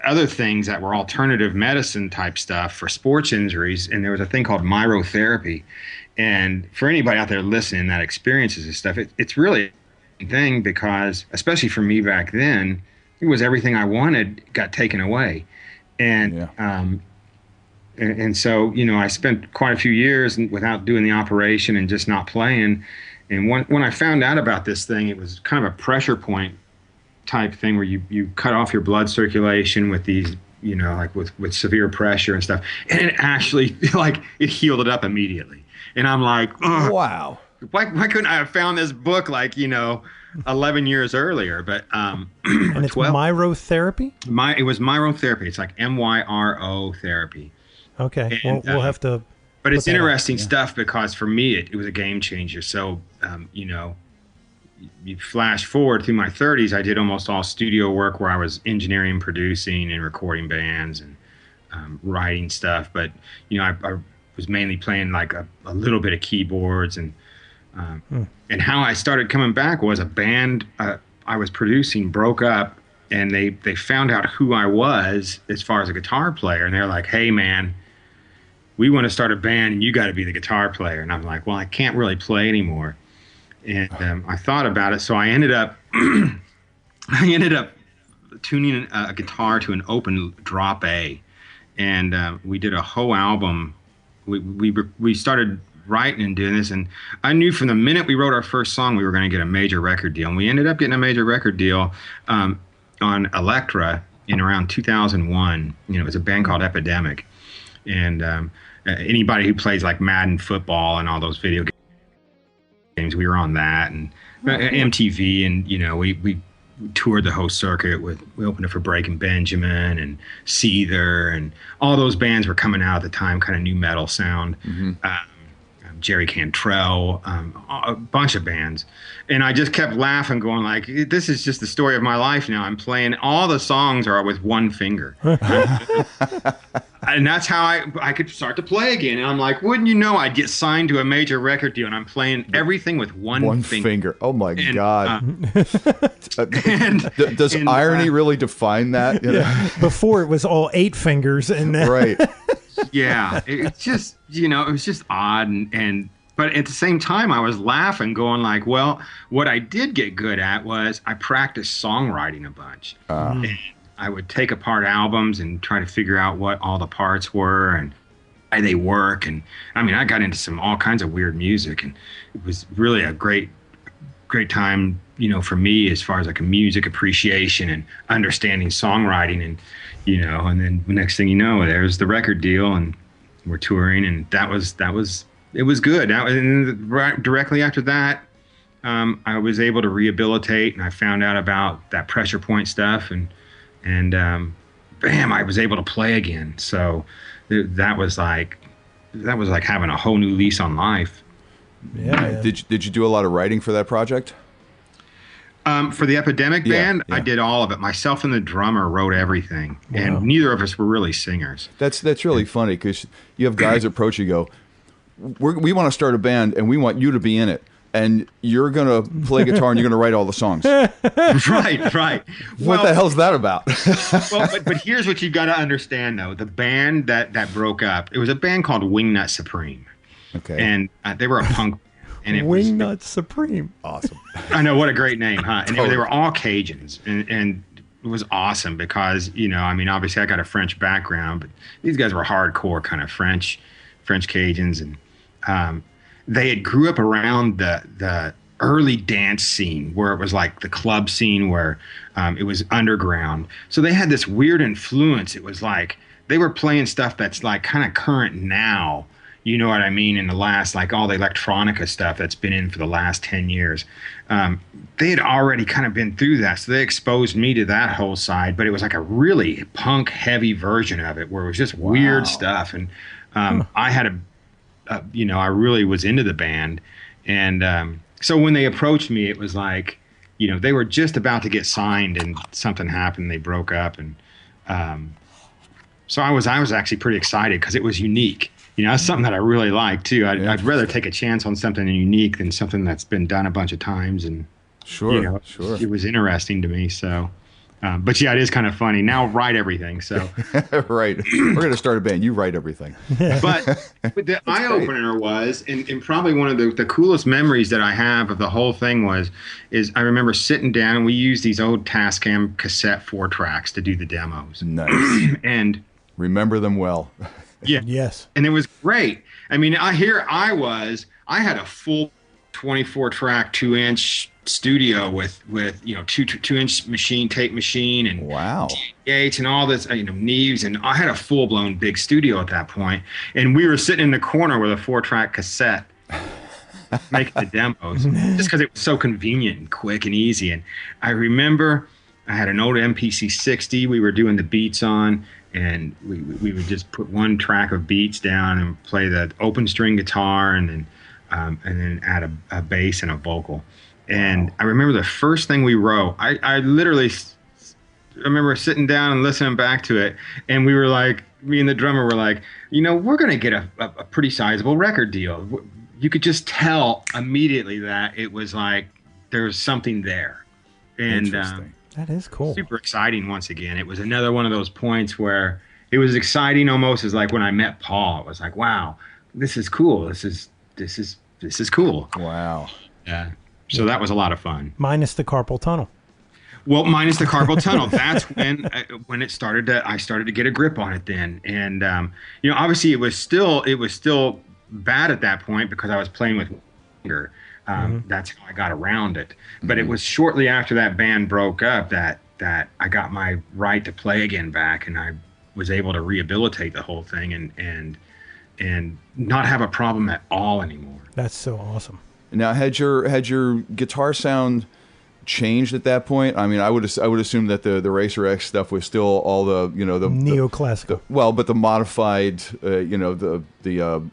other things that were alternative medicine type stuff for sports injuries. And there was a thing called myotherapy. And for anybody out there listening that experiences this stuff, it's really a thing, because especially for me back then, it was everything I wanted got taken away. And and so, I spent quite a few years without doing the operation and just not playing. And when I found out about this thing, it was kind of a pressure point type thing where you cut off your blood circulation with these, like with severe pressure and stuff. And it actually, it healed it up immediately. And I'm like, oh, wow. Why couldn't I have found this book 11 years earlier? But and it's myotherapy? It was myotherapy. It's like MYRO therapy. Okay. And, we'll have to. But it's interesting stuff, because for me it was a game changer. So you flash forward through my 30s, I did almost all studio work where I was engineering, producing, and recording bands and writing stuff. But I was mainly playing like a little bit of keyboards, and how I started coming back was a band I was producing broke up, and they found out who I was as far as a guitar player, and they're like, hey man, we want to start a band and you got to be the guitar player. And I'm like, well, I can't really play anymore. And I thought about it, so I ended up tuning a guitar to an open drop A, and we did a whole album. We started writing and doing this, and I knew from the minute we wrote our first song we were going to get a major record deal, and we ended up getting a major record deal on Elektra in around 2001. It was a band called Epidemic, And anybody who plays like Madden football and all those video games, we were on that, and MTV, and we toured the whole circuit. We opened it for Breaking Benjamin and Seether, and all those bands were coming out at the time, kind of new metal sound. Jerry Cantrell, a bunch of bands. And I just kept laughing, going like, this is just the story of my life now. I'm playing, all the songs are with one finger. And that's how I could start to play again. And I'm like, wouldn't you know, I'd get signed to a major record deal, and I'm playing everything with one finger. Oh my God. Does irony really define that? Before it was all 8 fingers. And right. Yeah, it's just, it was just odd. But at the same time, I was laughing, going like, well, what I did get good at was I practiced songwriting a bunch. And I would take apart albums and try to figure out what all the parts were and why they work. And I mean, I got into all kinds of weird music, and it was really a great time, for me, as far as like a music appreciation and understanding songwriting. And and then the next thing you know, there's the record deal, and we're touring, and it was good. And directly after that, I was able to rehabilitate, and I found out about that pressure point stuff, and bam, I was able to play again. So that was like having a whole new lease on life. Yeah. Did you do a lot of writing for that project? For the Epidemic Band, I did all of it. Myself and the drummer wrote everything, and neither of us were really singers. That's really funny, because you have guys approach you, go, we want to start a band, and we want you to be in it, and you're going to play guitar and you're going to write all the songs. Right. What the hell's that about? but here's what you got to understand, though. The band that broke up, it was a band called Wingnut Supreme. Okay. And they were a punk. And it Wingnut Supreme. Awesome. I know, what a great name, huh? And they were all Cajuns, and it was awesome because, obviously I got a French background, but these guys were hardcore kind of French Cajuns, and they had grew up around the early dance scene, where it was like the club scene, where it was underground. So they had this weird influence. It was like they were playing stuff that's like kind of current now. You know what I mean? In the last, like all the electronica stuff that's been in for the last 10 years. They had already kind of been through that. So they exposed me to that whole side, but it was like a really punk heavy version of it, where it was just weird stuff. And I had I really was into the band. And so when they approached me, it was like, they were just about to get signed, and something happened. They broke up. And so I was actually pretty excited, because it was unique. That's something that I really like too. I'd rather take a chance on something unique than something that's been done a bunch of times. And sure, it was interesting to me. So, but yeah, it is kind of funny. Now write everything. So, right, we're going to start a band. You write everything. But the eye opener was, and probably one of the coolest memories that I have of the whole thing is I remember sitting down, and we used these old Tascam cassette 4-tracks to do the demos. Nice. And remember them well. Yeah. Yes. And it was great. I mean, I had a full 24-track 2-inch studio with 2-inch tape machine, and wow, gates and all this, Neves, and I had a full-blown big studio at that point. And we were sitting in the corner with a 4-track cassette making the demos, just because it was so convenient and quick and easy. And I remember I had an old MPC 60 we were doing the beats on. And we would just put one track of beats down and play the open string guitar, and then add a bass and a vocal. And I remember the first thing we wrote, I literally remember sitting down and listening back to it, and we were like, me and the drummer were like, we're going to get a pretty sizable record deal. You could just tell immediately that it was like there was something there. And interesting. That is cool. Super exciting once again. It was another one of those points where it was exciting almost as like when I met Paul. It was like, wow, this is cool. This is cool. Wow. Yeah. So that was a lot of fun. Minus the carpal tunnel. Well, minus the carpal tunnel. That's when it started I started to get a grip on it then. And obviously it was still bad at that point, because I was playing with finger. That's how I got around it. But it was shortly after that band broke up that I got my right to play again back, and I was able to rehabilitate the whole thing and not have a problem at all anymore. That's so awesome. Now, had your guitar sound changed at that point? I mean, I would assume that the Racer X stuff was still all the neoclassical. But the modified, the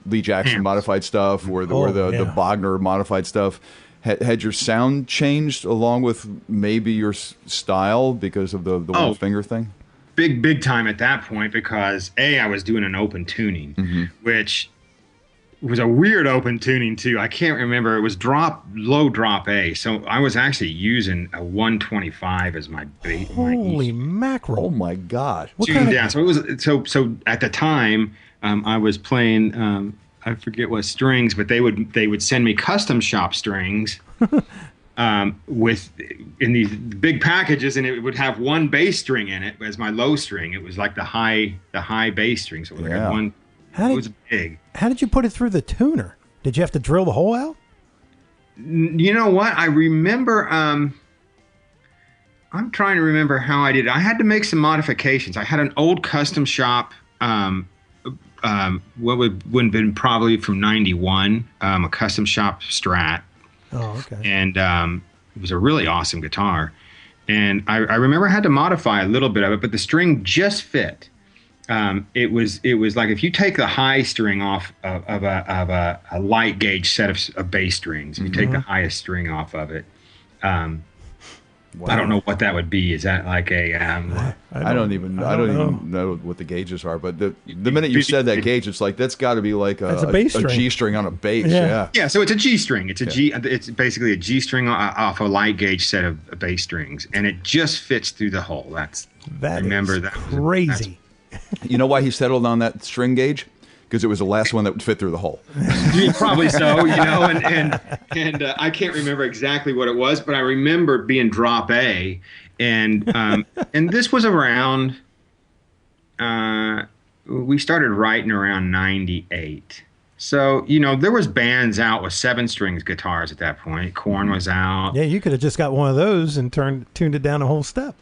Lee Jackson modified stuff, or the Bogner modified stuff. Had your sound changed along with maybe your style because of the one finger thing? Big time at that point, because I was doing an open tuning, which was a weird open tuning too. I can't remember. It was low drop A. So I was actually using a 125 as my bass. Holy mackerel! Oh my God! Tuned down. So it was so at the time I was playing I forget what strings, but they would send me custom shop strings with in these big packages, and it would have one bass string in it as my low string. It was like the high bass string. So it was like one. It was big. How did you put it through the tuner? Did you have to drill the hole out? You know what? I remember. I'm trying to remember how I did it. I had to make some modifications. I had an old custom shop. What would have been probably from '91, a custom shop Strat. Oh, okay. And it was a really awesome guitar. And I remember I had to modify a little bit of it, but the string just fit. It was like if you take the high string off of a light gauge set of bass strings, you take the highest string off of it. Wow. I don't know what that would be. Is that like a? I don't even know what the gauges are. But the minute you said that gauge, it's like that's got to be like a G string on a bass. Yeah. So it's a G string. It's a G. It's basically a G string off a light gauge set of bass strings, and it just fits through the hole. That was crazy. You know why he settled on that string gauge? Because it was the last one that would fit through the hole. Probably so, and I can't remember exactly what it was, but I remember being drop A, and this was around. We started writing around '98, so there was bands out with 7-string guitars at that point. Korn was out. Yeah, you could have just got one of those and tuned it down a whole step.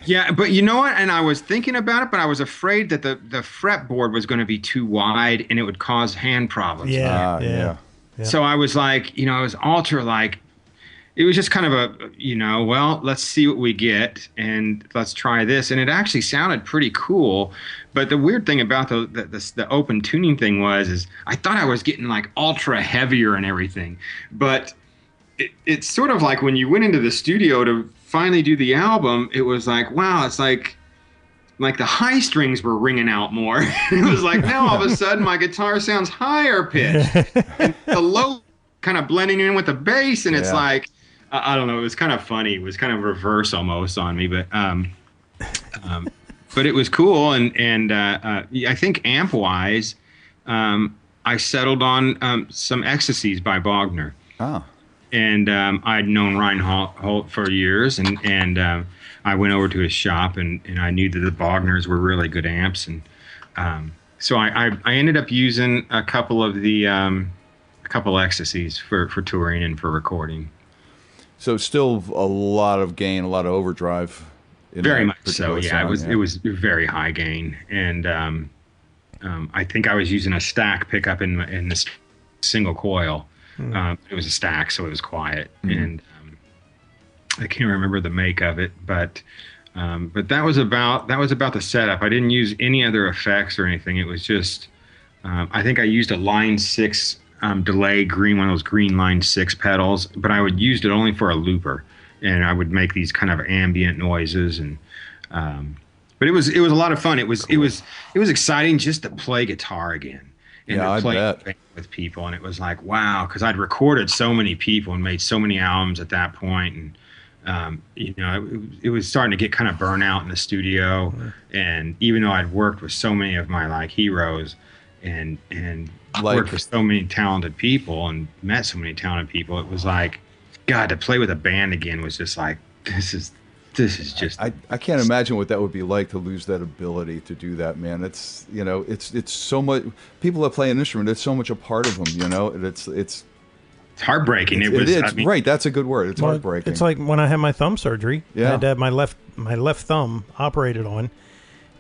Yeah, but you know what? And I was thinking about it, but I was afraid that the fretboard was going to be too wide and it would cause hand problems. Yeah. So I was like, it was it was just kind of well, let's see what we get and let's try this. And it actually sounded pretty cool. But the weird thing about the open tuning thing is I thought I was getting like ultra heavier and everything. But it's sort of like when you went into the studio to finally do the album, it was like, wow, it's like the high strings were ringing out more. It was like, now all of a sudden my guitar sounds higher pitched. And the low kind of blending in with the bass, and it's like, I don't know, it was kind of funny. It was kind of reverse almost on me, but it was cool. And I think amp-wise, I settled on some Ecstasies by Bogner. Oh. And I'd known Ryan Holt for years, and I went over to his shop, and I knew that the Bogners were really good amps, and so I ended up using a couple of the Ecstasies for touring and for recording. So still a lot of gain, a lot of overdrive. Very much so. Yeah, it was very high gain, and I think I was using a stack pickup in the single coil. It was a stack, so it was quiet, and I can't remember the make of it, but that was about the setup. I didn't use any other effects or anything. It was just I think I used a Line 6 delay green, one of those green Line 6 pedals, but I would use it only for a looper, and I would make these kind of ambient noises, and but it was a lot of fun. It was exciting just to play guitar again. And to play with people, and it was like, wow, because I'd recorded so many people and made so many albums at that point, and it was starting to get kind of burnt out in the studio. And even though I'd worked with so many of my heroes, and worked with so many talented people and met so many talented people, it was like, God, to play with a band again was just like, this is just. I can't imagine what that would be like to lose that ability to do that, man. It's it's so much. People that play an instrument, it's so much a part of them. It's heartbreaking. Right. That's a good word. It's heartbreaking. It's like when I had my thumb surgery. Yeah. I had to have my left thumb operated on.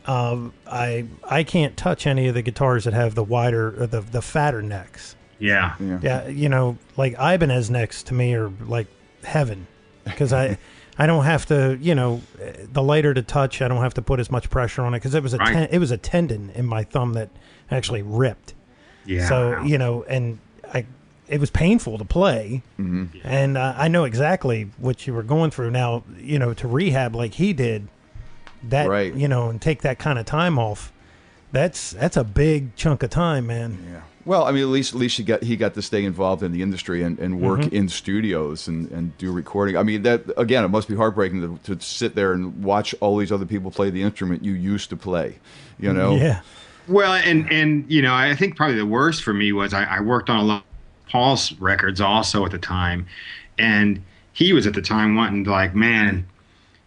I can't touch any of the guitars that have the wider, or the fatter necks. Yeah. Yeah, you know, like Ibanez necks to me are like heaven, because I don't have to, you know, the lighter to touch. I don't have to put as much pressure on it, because it was it was a tendon in my thumb that actually ripped. Yeah. So you know, and it was painful to play, and I know exactly what you were going through. Now, you know, to rehab like he did, that you know, and take that kind of time off. That's a big chunk of time, man. Yeah. Well, I mean, at least he got to stay involved in the industry and work in studios and do recording. I mean, that again, it must be heartbreaking to sit there and watch all these other people play the instrument you used to play. You know. Yeah. Well, and you know, I think probably the worst for me was I worked on a lot of Paul's records also at the time, and he was at the time wanting to, like, man,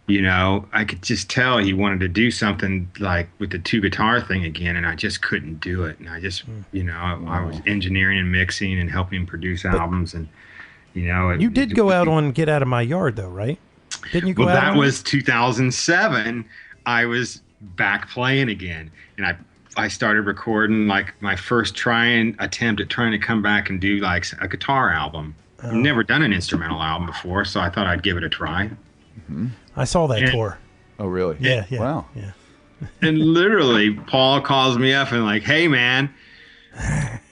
you know, I could just tell he wanted to do something like with the 2-guitar thing again, and I just couldn't do it. And I just, you know, I was engineering and mixing and helping him produce albums, and you know, you did go out on Get Out of My Yard, though, right? Didn't you go out? Well, that was 2007. I was back playing again, and I started recording like my first attempt at trying to come back and do like a guitar album. I've never done an instrumental album before, so I thought I'd give it a try. I saw that tour. Oh, really? Yeah. Wow. Yeah. And literally, Paul calls me up and like, "Hey, man,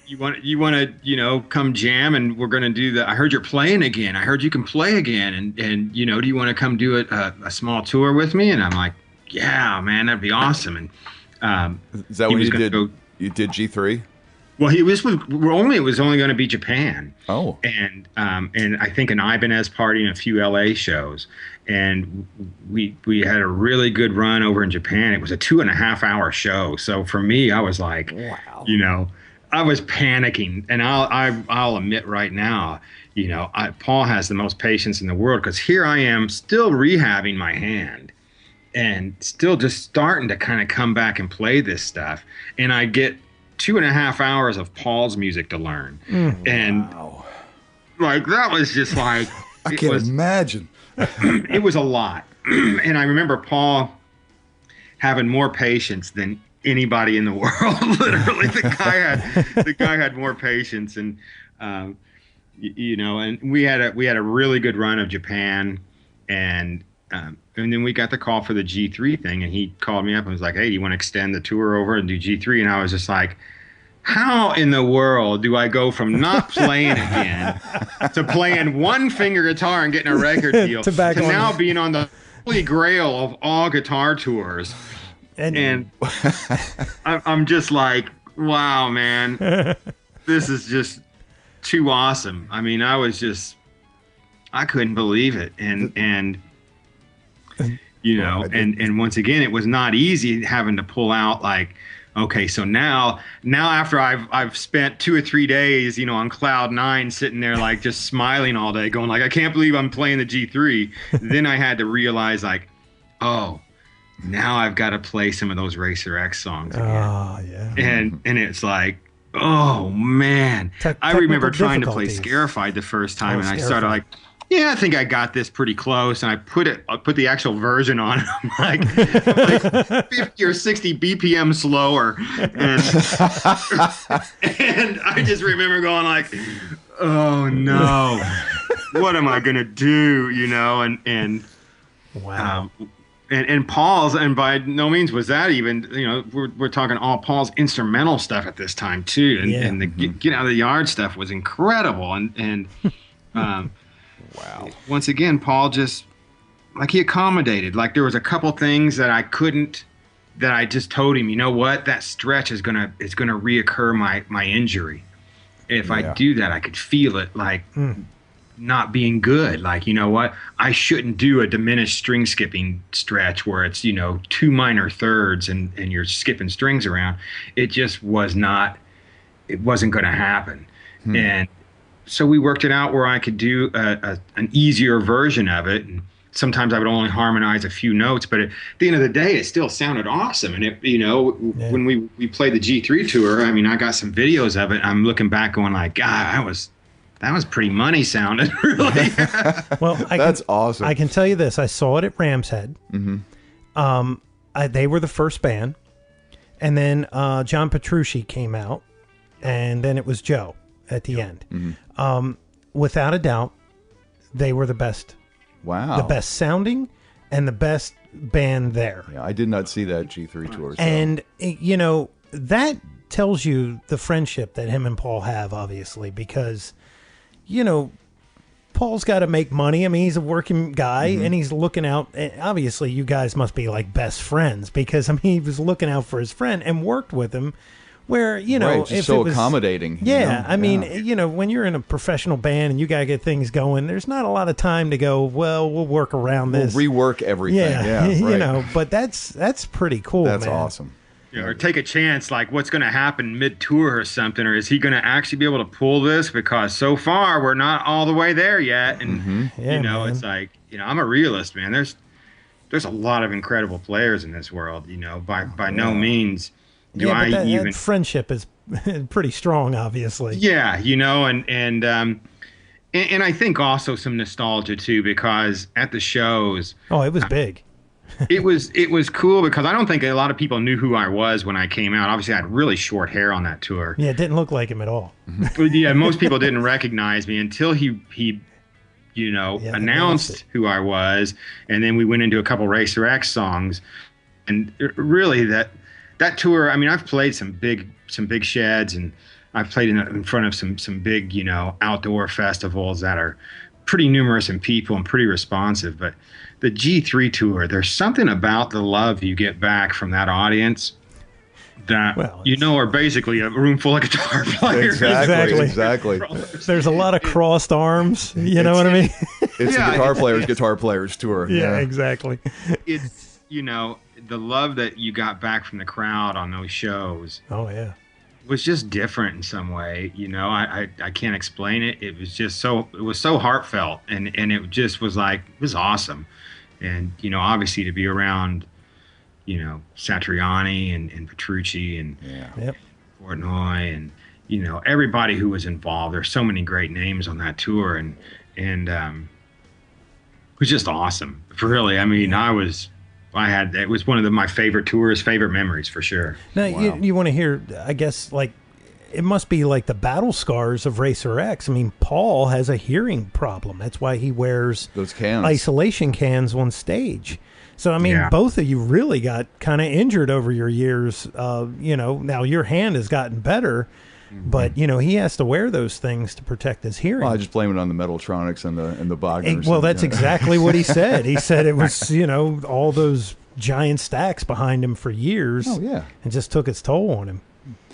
you want to, you know, come jam, and we're gonna do I heard you're playing again. I heard you can play again, and you know, do you want to come do a small tour with me?" And I'm like, "Yeah, man, that'd be awesome." And is that when you did? You did G3? Well, it was only going to be Japan. Oh, and I think an Ibanez party and a few LA shows, and we had a really good run over in Japan. It was a 2.5-hour show, so for me, I was like, wow, you know, I was panicking, and I'll admit right now, you know, Paul has the most patience in the world, because here I am still rehabbing my hand. And still just starting to kind of come back and play this stuff. And I get 2.5 hours of Paul's music to learn. And like, that was just like, I can't imagine. It was a lot. And I remember Paul having more patience than anybody in the world. Literally, the guy had more patience. And, you know, and we had a really good run of Japan, and then we got the call for the G3 thing, and he called me up and was like, "Hey, do you want to extend the tour over and do G3?" And I was just like, how in the world do I go from not playing again to playing one-finger guitar and getting a record deal to now being on the holy grail of all guitar tours? And I'm just like, wow, man, this is just too awesome. I mean, I couldn't believe it. And you know, and once again, it was not easy having to pull out, like, okay, so now after I've spent 2 or 3 days, you know, on cloud 9, sitting there like just smiling all day, going like, I can't believe I'm playing the G3. Then I had to realize, like, oh, now I've got to play some of those Racer X songs again. Oh, yeah. And it's like, oh man, I remember trying to play Scarified the first time, and I started like, yeah, I think I got this pretty close, and I put the actual version on, and I'm like 50 or 60 BPM slower, and I just remember going like, oh no, what am I gonna do, you know? And wow. And Paul's, and by no means was that even, you know, we're talking all Paul's instrumental stuff at this time too, and the Get Out of the Yard stuff was incredible, and wow. Once again, Paul just, like, he accommodated. Like, there was a couple things that I just told him, you know what, that stretch is gonna reoccur my injury. If I do that, I could feel it, like, not being good. Like, you know what, I shouldn't do a diminished string skipping stretch where it's, you know, 2 minor thirds and you're skipping strings around. It just wasn't going to happen. And so we worked it out where I could do an easier version of it. And sometimes I would only harmonize a few notes, but at the end of the day, it still sounded awesome. And it, you know, when we played the G3 tour, I mean, I got some videos of it. I'm looking back going like, God, that was pretty money sounding, really. Well, that's awesome. I can tell you this. I saw it at Ram's Head. they were the first band, and then John Petrucci came out, and then it was Joe at the end. Without a doubt, they were the best. Wow. The best sounding and the best band there. Yeah, I did not see that G3 tour. So. And, that tells you the friendship that him and Paul have, obviously, because, Paul's got to make money. I mean, he's a working guy, and he's looking out. Obviously, you guys must be like best friends because, I mean, he was looking out for his friend and worked with him. Where, right, just if so it was, accommodating. Yeah, I mean, when you're in a professional band and you got to get things going, there's not a lot of time to go, well, we'll work around this. We'll rework everything. Yeah, right. But that's pretty cool, That's man. awesome. Yeah, or take a chance, like what's going to happen mid-tour or something, or is he going to actually be able to pull this? Because so far, we're not all the way there yet. And, man. It's like, I'm a realist, man. There's a lot of incredible players in this world, by no means... that friendship is pretty strong, obviously. Yeah, and I think also some nostalgia too, because at the shows, it was big. it was cool because I don't think a lot of people knew who I was when I came out. Obviously, I had really short hair on that tour. Yeah, it didn't look like him at all. Yeah, most people didn't recognize me until he announced who I was, and then we went into a couple Racer X songs, and really that tour, I mean, I've played some big sheds, and I've played in front of some big, outdoor festivals that are pretty numerous in people and pretty responsive. But the G3 tour, there's something about the love you get back from that audience that, are basically a room full of guitar players. Exactly. There's a lot of crossed arms. You know what I mean? It's a guitar players tour. Yeah, exactly. It's, the love that you got back from the crowd on those shows. Oh yeah, was just different in some way. I can't explain it. It was just it was so heartfelt, and it just was like, it was awesome. And obviously to be around, Satriani and Petrucci and Portnoy and everybody who was involved. There's so many great names on that tour, and it was just awesome. Really, I mean, it was one of my favorite tours, favorite memories for sure. Now, you want to hear, I guess, like, it must be like the battle scars of Racer X. I mean, Paul has a hearing problem. That's why he wears those cans, isolation cans on stage. So, I mean, both of you really got kind of injured over your years. Now your hand has gotten better, but, he has to wear those things to protect his hearing. Well, I just blame it on the Metaltronics and the Bogners. Well, that's exactly what he said. He said it was, all those giant stacks behind him for years. Oh, yeah. And just took its toll on him.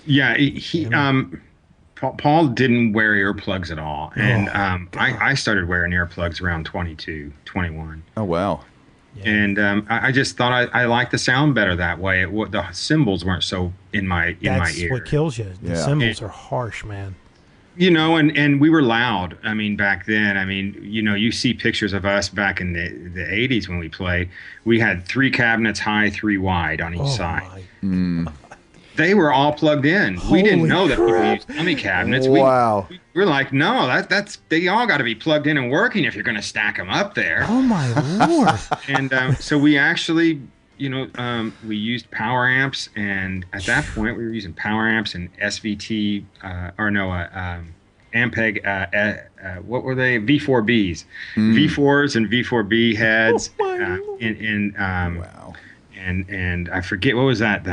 Yeah, Paul didn't wear earplugs at all. And I started wearing earplugs around 22, 21. Oh, wow. Yeah. And I just thought I liked the sound better that way. The cymbals weren't so in my ear. That's what kills you. The cymbals are harsh, man. And we were loud. I mean, back then, you see pictures of us back in the 80s when we played. We had 3 cabinets high, 3 wide on each side. They were all plugged in. We didn't know that people used dummy cabinets. Wow. We're like, no, they all got to be plugged in and working if you're going to stack them up there. Oh my Lord. And so we actually, we used power amps, and at that point we were using power amps and SVT, Ampeg, what were they? V4Bs. V4s and V4B heads. Wow. And I forget, what was that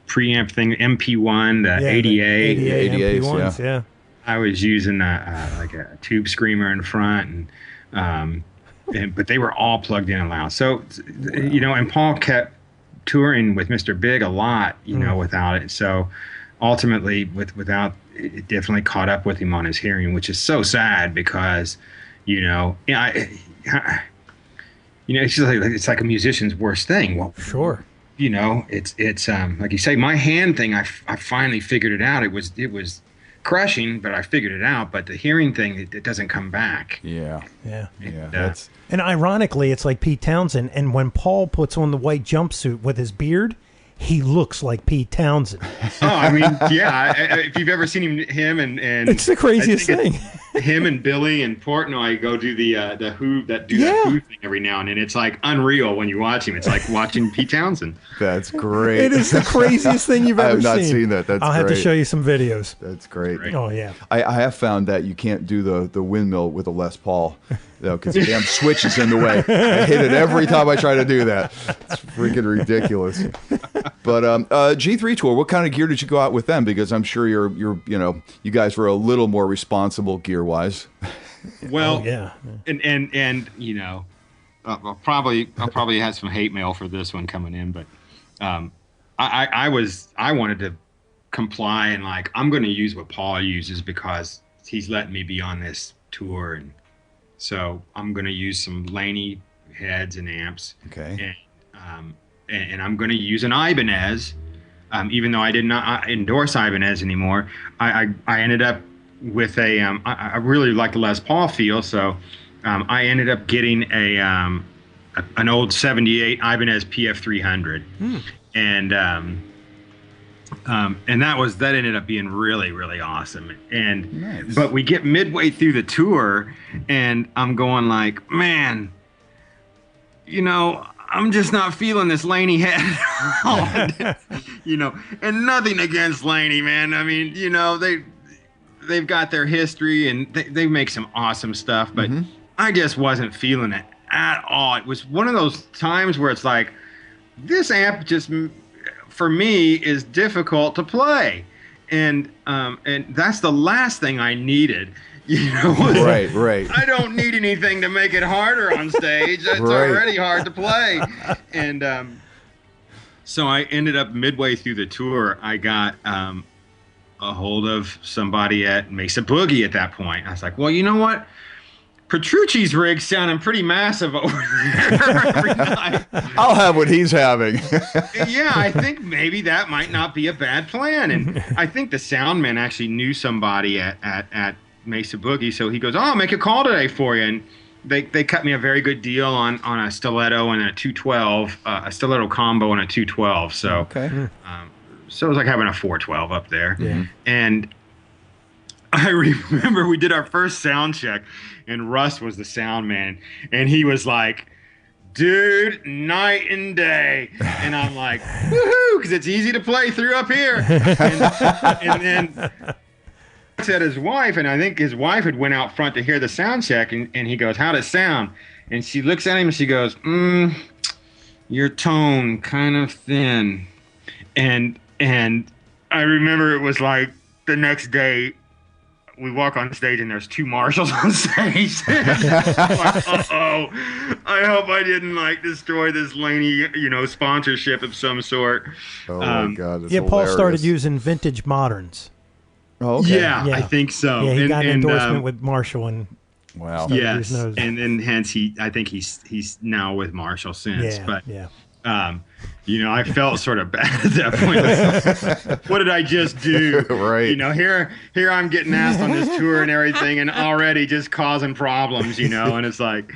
preamp thing, MP1, the ADA. MP1s, yeah. I was using like a tube screamer in front, but they were all plugged in and loud. So, and Paul kept touring with Mr. Big a lot, without it. So ultimately, without it, definitely caught up with him on his hearing, which is so sad because, it's like a musician's worst thing. Well, sure. It's like you say, my hand thing, I finally figured it out. It was crushing, but I figured it out. But the hearing thing, it doesn't come back. Yeah. That's... And ironically, it's like Pete Townsend. And when Paul puts on the white jumpsuit with his beard, he looks like Pete Townsend. Oh, I mean, yeah. If you've ever seen him and it's the craziest thing. him and Billy and Portnoy go do the Who that Who thing every now and then. It's like unreal when you watch him. It's like watching Pete Townsend. That's great. It is the craziest thing you've ever seen. I have not seen that. That's I'll have to show you some videos. That's great. Oh yeah. I have found that you can't do the windmill with a Les Paul, because the damn switch is in the way. I hit it every time I try to do that. It's freaking ridiculous. But G3 Tour, what kind of gear did you go out with them? Because I'm sure you're you guys were a little more responsible gear wise. Well, and I'll probably have some hate mail for this one coming in, but I wanted to comply and like I'm going to use what Paul uses because he's letting me be on this tour, and so I'm going to use some Laney heads and amps. Okay. And I'm going to use an Ibanez, even though I did not endorse Ibanez anymore. I ended up with I really like the Les Paul feel, so I ended up getting an old '78 Ibanez PF300, and that ended up being really, really awesome. And nice. But we get midway through the tour, and I'm going like, man, I'm just not feeling this Laney head at all. And nothing against Laney, man. I mean, they've got their history and they make some awesome stuff, but I just wasn't feeling it at all. It was one of those times where it's like, this amp just, for me, is difficult to play. And that's the last thing I needed. Right. I don't need anything to make it harder on stage. It's already hard to play. And so I ended up midway through the tour, I got a hold of somebody at Mesa Boogie at that point. I was like, well, you know what? Petrucci's rig's sounding pretty massive over there every night. I'll have what he's having. Yeah, I think maybe that might not be a bad plan. And I think the sound man actually knew somebody at Mesa Boogie, so he goes, "Oh, I'll make a call today for you." And they cut me a very good deal on a stiletto and a 212, a stiletto combo and a 212. So, okay. So it was like having a 412 up there. Yeah. And I remember we did our first sound check, and Russ was the sound man, and he was like, "Dude, night and day." And I'm like, "Woohoo!" Because it's easy to play through up here. And then at his wife, and I think his wife had went out front to hear the sound check, and he goes, "How'd it sound?" And she looks at him and she goes, "Your tone kind of thin." And I remember it was like the next day we walk on stage and there's two Marshalls on stage. Like, uh-oh, I hope I didn't destroy this Laney, sponsorship of some sort. Oh my God, that's Paul hilarious. started using vintage moderns. Oh, okay. Yeah, I think so. Yeah, he got an endorsement with Marshall and wow. Yes, and hence I think he's now with Marshall since. I felt sort of bad at that point. What did I just do? Right. Here I'm getting asked on this tour and everything, and already just causing problems. And it's like,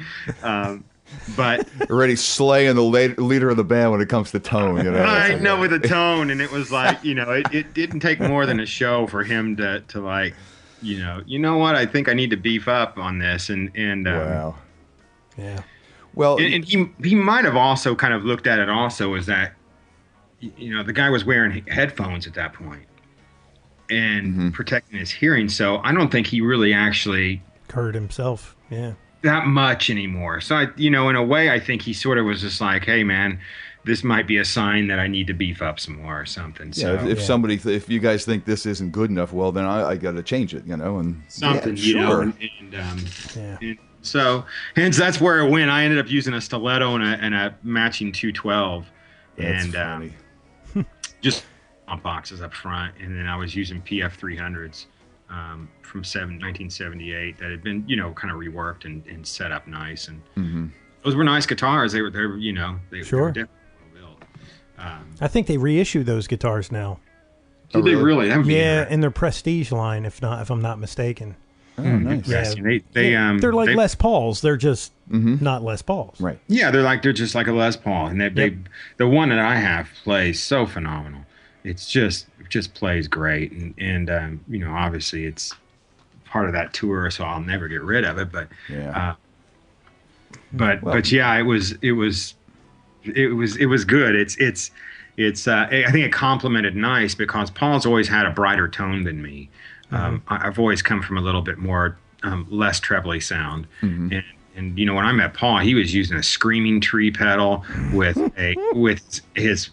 but already slaying the leader of the band when it comes to tone. I know with the tone, and it was like, it didn't take more than a show for him to like, you know what? I think I need to beef up on this, and wow, yeah. Well, and he might have also kind of looked at it also as that, the guy was wearing headphones at that point and protecting his hearing. So I don't think he really actually heard himself. Yeah. That much anymore. So in a way, I think he sort of was just like, hey man, this might be a sign that I need to beef up some more or something. So if you guys think this isn't good enough, well then I got to change it, and something, sure. And so hence that's where it went. I ended up using a stiletto and a matching 212. That's funny. Just boxes up front, and then I was using PF 300s from 1978 that had been kind of reworked and set up nice, and those were nice guitars. They were sure. They were definitely well built. I think they reissue those guitars now. Did they really? Yeah, in their Prestige line, if I'm not mistaken. Oh, nice. Yeah, they're like Les Pauls. They're just not Les Pauls. Right. Yeah, they're just like a Les Paul, and they the one that I have plays so phenomenal. It just plays great, and obviously it's part of that tour, so I'll never get rid of it. But Yeah. but yeah, it was good. It's I think it complemented nice because Paul's always had a brighter tone than me. I've always come from a little bit more less trebly sound. And you know, when I met Paul, he was using a screaming tree pedal with his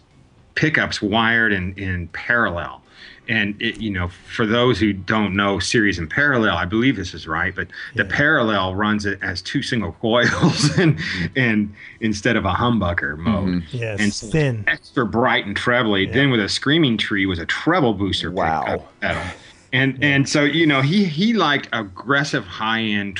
pickups wired in parallel. And it, you know, for those who don't know series and parallel, I believe this is right, but the parallel runs it as 2 single coils and instead of a humbucker mode. Yes, and so thin, extra bright and trebly. Then with a screaming tree was a treble booster pedal. And so, you know, he liked aggressive, high-end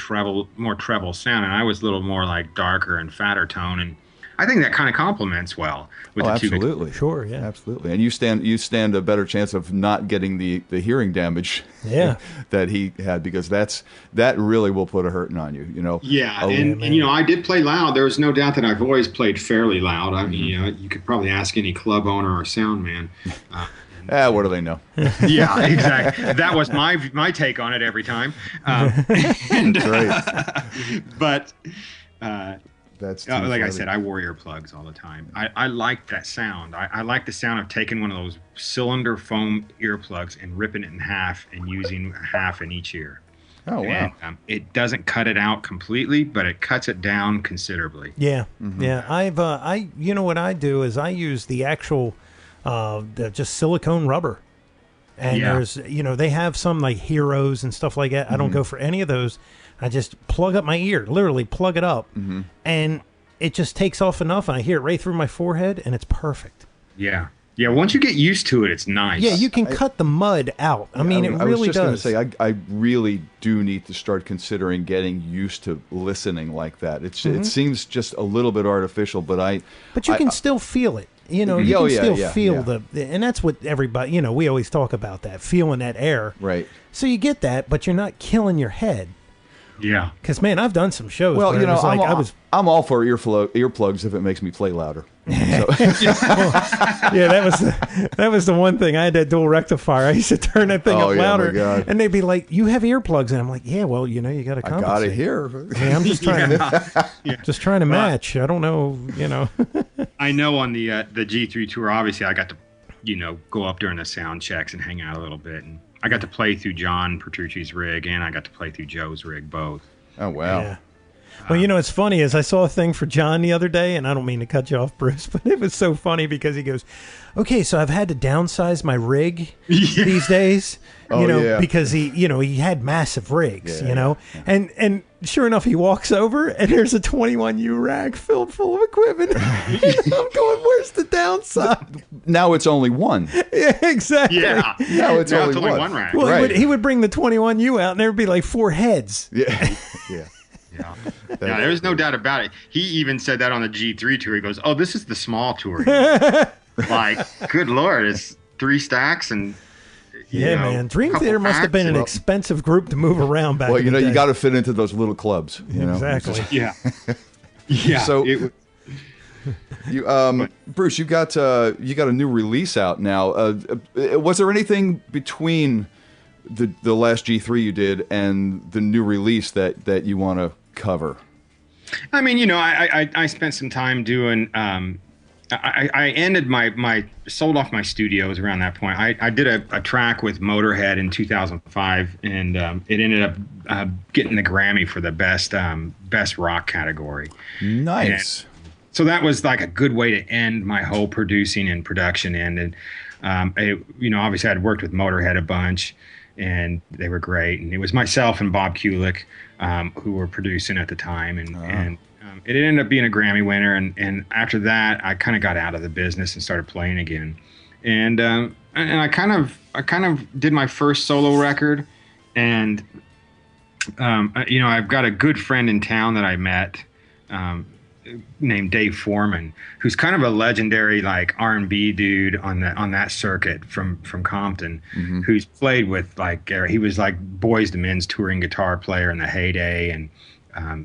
more treble sound, and I was a little more like darker and fatter tone, and I think that kind of complements well with the two. Absolutely. Sure, yeah. Absolutely. And you stand a better chance of not getting the hearing damage that he had, because that really will put a hurting on you, you know. Yeah, and you know, I did play loud. There was no doubt that I've always played fairly loud. I mean, you know, you could probably ask any club owner or sound man. What do they know? Yeah, exactly. That was my take on it every time. That's right. But that's like I said, I wore earplugs all the time. I like that sound. I like the sound of taking one of those cylinder foam earplugs and ripping it in half and using half in each ear. Oh, wow. And, it doesn't cut it out completely, but it cuts it down considerably. Yeah, yeah. You know what I do is I use the actual just silicone rubber. And there's, you know, they have some like Heroes and stuff like that. I don't go for any of those. I just plug up my ear, literally plug it up, and it just takes off enough, and I hear it right through my forehead, and it's perfect. Yeah. Yeah, once you get used to it, it's nice. Yeah, you can cut the mud out. I mean, it really does. I was just going to say, I really do need to start considering getting used to listening like that. It seems just a little bit artificial, but you can still feel it. You know, you can still feel and that's what everybody, you know, we always talk about that, feeling that air. Right. So you get that, but you're not killing your head. Yeah. Because, man, I've done some shows well, where you know, I'm all for earplugs if it makes me play louder. So. that was the one thing. I had that dual rectifier. I used to turn that thing up louder, and they'd be like, "You have earplugs," and I'm like, "Yeah, well, you know, you got to compensate." I got to hear. Yeah, I'm just trying just trying to match. I don't know, you know. I know on the G3 tour, obviously, I got to, you know, go up during the sound checks and hang out a little bit, and I got to play through John Petrucci's rig, and I got to play through Joe's rig, both. Oh, wow. Yeah. Well, you know, what's funny is I saw a thing for John the other day, and I don't mean to cut you off, Bruce, but it was so funny because he goes, "Okay, so I've had to downsize my rig these days, you know, because he had massive rigs, you know, and sure enough, he walks over and there's a 21U rack filled full of equipment. I'm going, where's the downside? Now it's only one. Yeah, exactly. Yeah. Now it's only one rack. Well, right. he would bring the 21U out and there would be like 4 heads. Yeah. Yeah. Yeah, there's no doubt about it. He even said that on the G3 tour. He goes, "Oh, this is the small tour." Like, good Lord, it's 3 stacks and man. Dream Theater must have been an expensive group to move around back. Well, you know, you got to fit into those little clubs. You know? Exactly. Yeah. Yeah. So, Bruce, you got a new release out now. Was there anything between the last G3 you did and the new release that you want to cover? I mean, you know, I spent some time doing. I ended my sold off my studios around that point. I did a track with Motorhead in 2005, and it ended up getting the Grammy for the best rock category. Nice. And so that was like a good way to end my whole producing and production end. And you know, obviously I'd worked with Motorhead a bunch, and they were great. And it was myself and Bob Kulick who were producing at the time, and it ended up being a Grammy winner. And after that, I kind of got out of the business and started playing again. And I kind of did my first solo record. And you know, I've got a good friend in town that I met named Dave Foreman, who's kind of a legendary like R&B dude on that circuit from Compton, who's played with like he was like Boyz II Men's touring guitar player in the heyday, and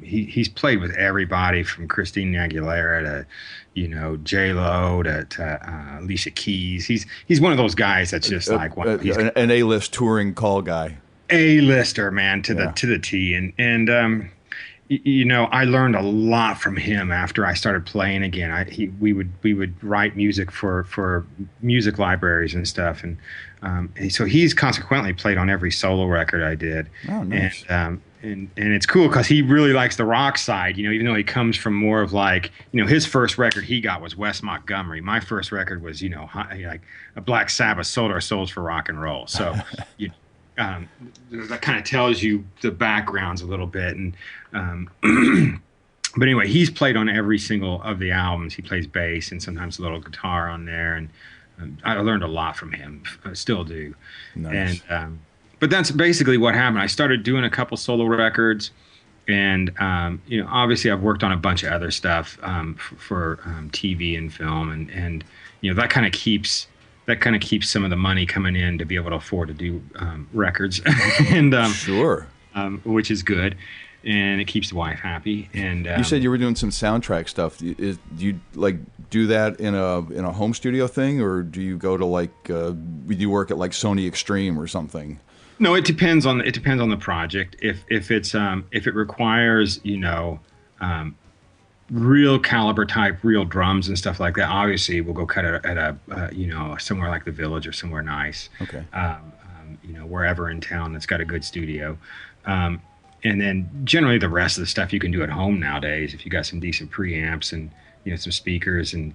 he's played with everybody from Christina Aguilera to, you know, J-Lo to Alicia Keys. He's one of those guys that's just like an A-list touring call guy. A-lister, man, to the T. And you know, I learned a lot from him after I started playing again. We would write music for music libraries and stuff, and so he's consequently played on every solo record I did. Oh, nice. And it's cool because he really likes the rock side, you know, even though he comes from more of like, you know, his first record he got was Wes Montgomery. My first record was, you know, like a Black Sabbath, Sold Our Souls for Rock and Roll. So that kind of tells you the backgrounds a little bit. And but anyway, he's played on every single of the albums. He plays bass and sometimes a little guitar on there. And I learned a lot from him. I still do. Nice. And but that's basically what happened. I started doing a couple solo records, and you know, obviously I've worked on a bunch of other stuff for TV and film, and you know, that kind of keeps some of the money coming in to be able to afford to do records, and sure, which is good, and it keeps the wife happy. And you said you were doing some soundtrack stuff. Do you like do that in a home studio thing, or do you go to like do you work at like Sony Extreme or something? No, it depends on the project. If it requires, you know, real caliber type, real drums and stuff like that, obviously we'll go cut it at a you know, somewhere like the Village or somewhere nice. Okay. You know, wherever in town that's got a good studio. And then generally the rest of the stuff you can do at home nowadays if you got some decent preamps and, you know, some speakers. And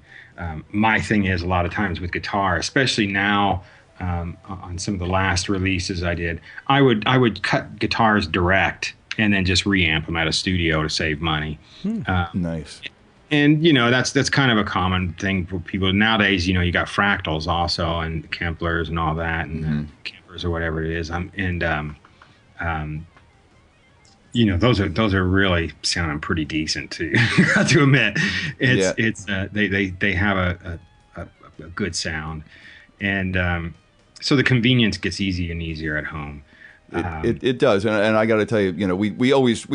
my thing is a lot of times with guitar, especially now. On some of the last releases I did, I would cut guitars direct and then just reamp them at a studio to save money. Nice. And you know, that's kind of a common thing for people nowadays. You know, you got fractals also and Kemplers and all that, and Kemplers or whatever it is. You know, those are really sounding pretty decent too. Got to admit, they have a good sound, and so the convenience gets easier and easier at home. It does, and I got to tell you, you know, we always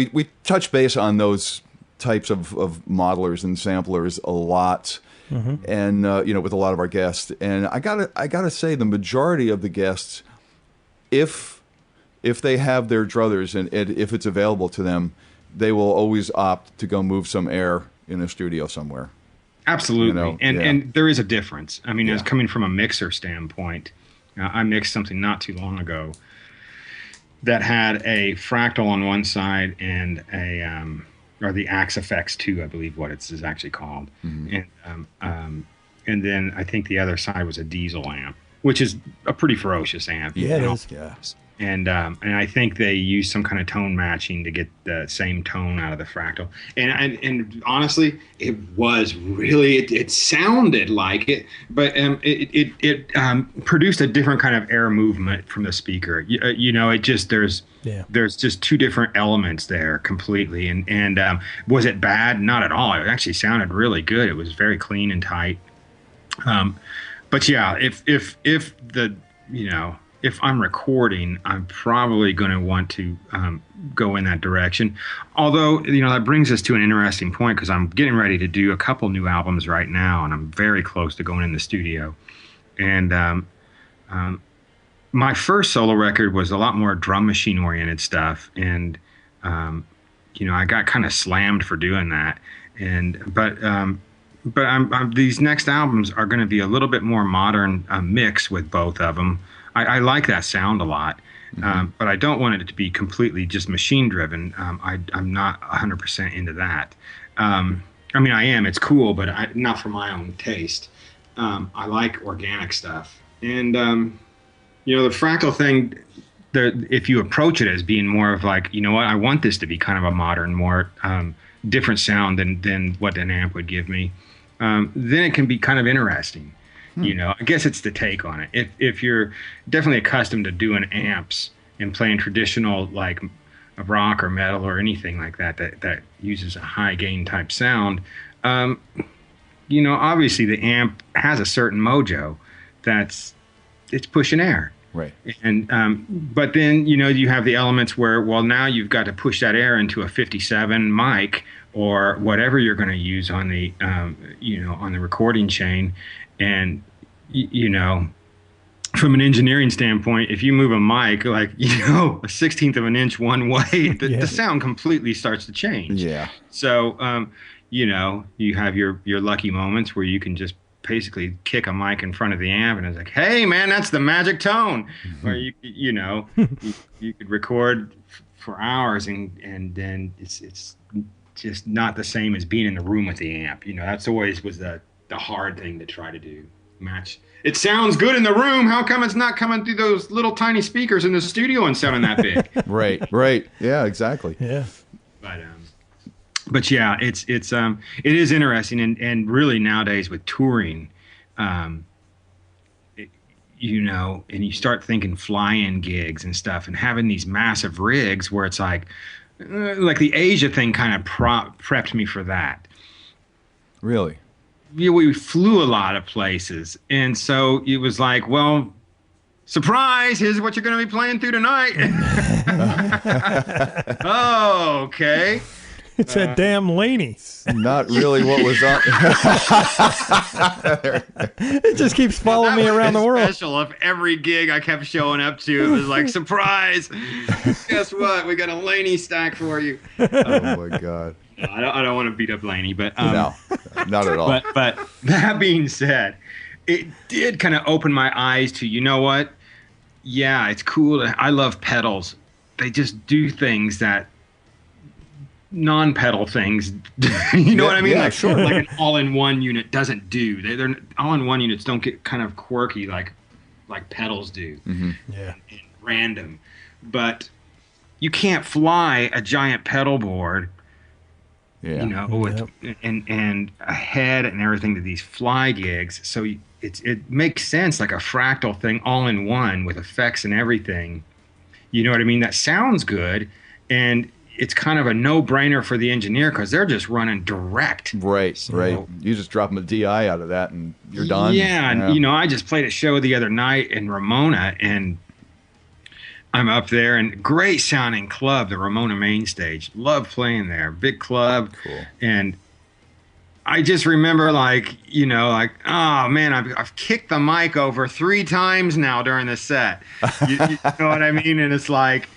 touch base on those types of modelers and samplers a lot, and you know, with a lot of our guests. And I gotta say, the majority of the guests, if they have their druthers and if it's available to them, they will always opt to go move some air in a studio somewhere. Absolutely, you know, and there is a difference. I mean, as coming from a mixer standpoint. I mixed something not too long ago that had a fractal on one side and or the Axe Effects 2, I believe what it's is actually called, and then I think the other side was a diesel amp, which is a pretty ferocious amp. Yeah, it is. Yeah. And I think they used some kind of tone matching to get the same tone out of the fractal. And honestly, it was really it sounded like it, but it produced a different kind of air movement from the speaker. You know, it just there's just two different elements there completely. And was it bad? Not at all. It actually sounded really good. It was very clean and tight. But yeah, if the you know. If I'm recording, I'm probably going to want to go in that direction. Although, you know, that brings us to an interesting point because I'm getting ready to do a couple new albums right now, and I'm very close to going in the studio. And my first solo record was a lot more drum machine oriented stuff, and you know, I got kind of slammed for doing that. But these next albums are going to be a little bit more modern mix with both of them. I like that sound a lot, but I don't want it to be completely just machine driven. I'm not 100% into that. I mean, I am. It's cool, but not for my own taste. I like organic stuff. And, you know, the fractal thing, if you approach it as being more of like, you know what, I want this to be kind of a modern, more different sound than what an amp would give me, then it can be kind of interesting. You know, I guess it's the take on it. If you're definitely accustomed to doing amps and playing traditional like a rock or metal or anything like that uses a high gain type sound, you know, obviously the amp has a certain mojo it's pushing air. Right. And but then, you know, you have the elements where, well, now you've got to push that air into a 57 mic or whatever you're going to use on the you know, on the recording chain. And, you know, from an engineering standpoint, if you move a mic like, a 1/16 of an inch one way, the sound completely starts to change. Yeah. So, you have your lucky moments where you can just basically kick a mic in front of the amp and it's like, hey man, that's the magic tone. Or you could record for hours and then it's just not the same as being in the room with the amp. That's always was the hard thing to try to do. Match. It sounds good in the room. How come it's not coming through those little tiny speakers in the studio and sounding that big? Right. Yeah, exactly. Yeah. But yeah, it is interesting, and really nowadays with touring, and you start thinking fly-in gigs and stuff, and having these massive rigs where it's like the Asia thing kind of prepped me for that. Really? We flew a lot of places, and so it was like, well, surprise, here's what you're going to be playing through tonight. Oh, okay. It's that damn Laney. Not really what was on. It just keeps following me around the world. Special of every gig I kept showing up to, it was like, surprise! Guess what? We got a Laney stack for you. Oh my God! No, I don't want to beat up Laney, but no, not at all. But that being said, it did kind of open my eyes to, what? Yeah, it's cool. I love pedals. They just do things that non-pedal things, what I mean? Yeah, sure. Like an all-in-one unit doesn't do. They're all-in-one units don't get kind of quirky like pedals do. Mm-hmm. Yeah, and random. But you can't fly a giant pedal board, with and a head and everything to these fly gigs. So it makes sense, like a fractal thing, all-in-one with effects and everything. You know what I mean? That sounds good, and it's kind of a no-brainer for the engineer because they're just running direct. Right. You just drop them a DI out of that and you're done. Yeah, and I just played a show the other night in Ramona, and I'm up there, and great sounding club, the Ramona main stage. Love playing there, big club. Cool. And I just remember oh man, I've kicked the mic over 3 times now during the set. You know what I mean? And it's like,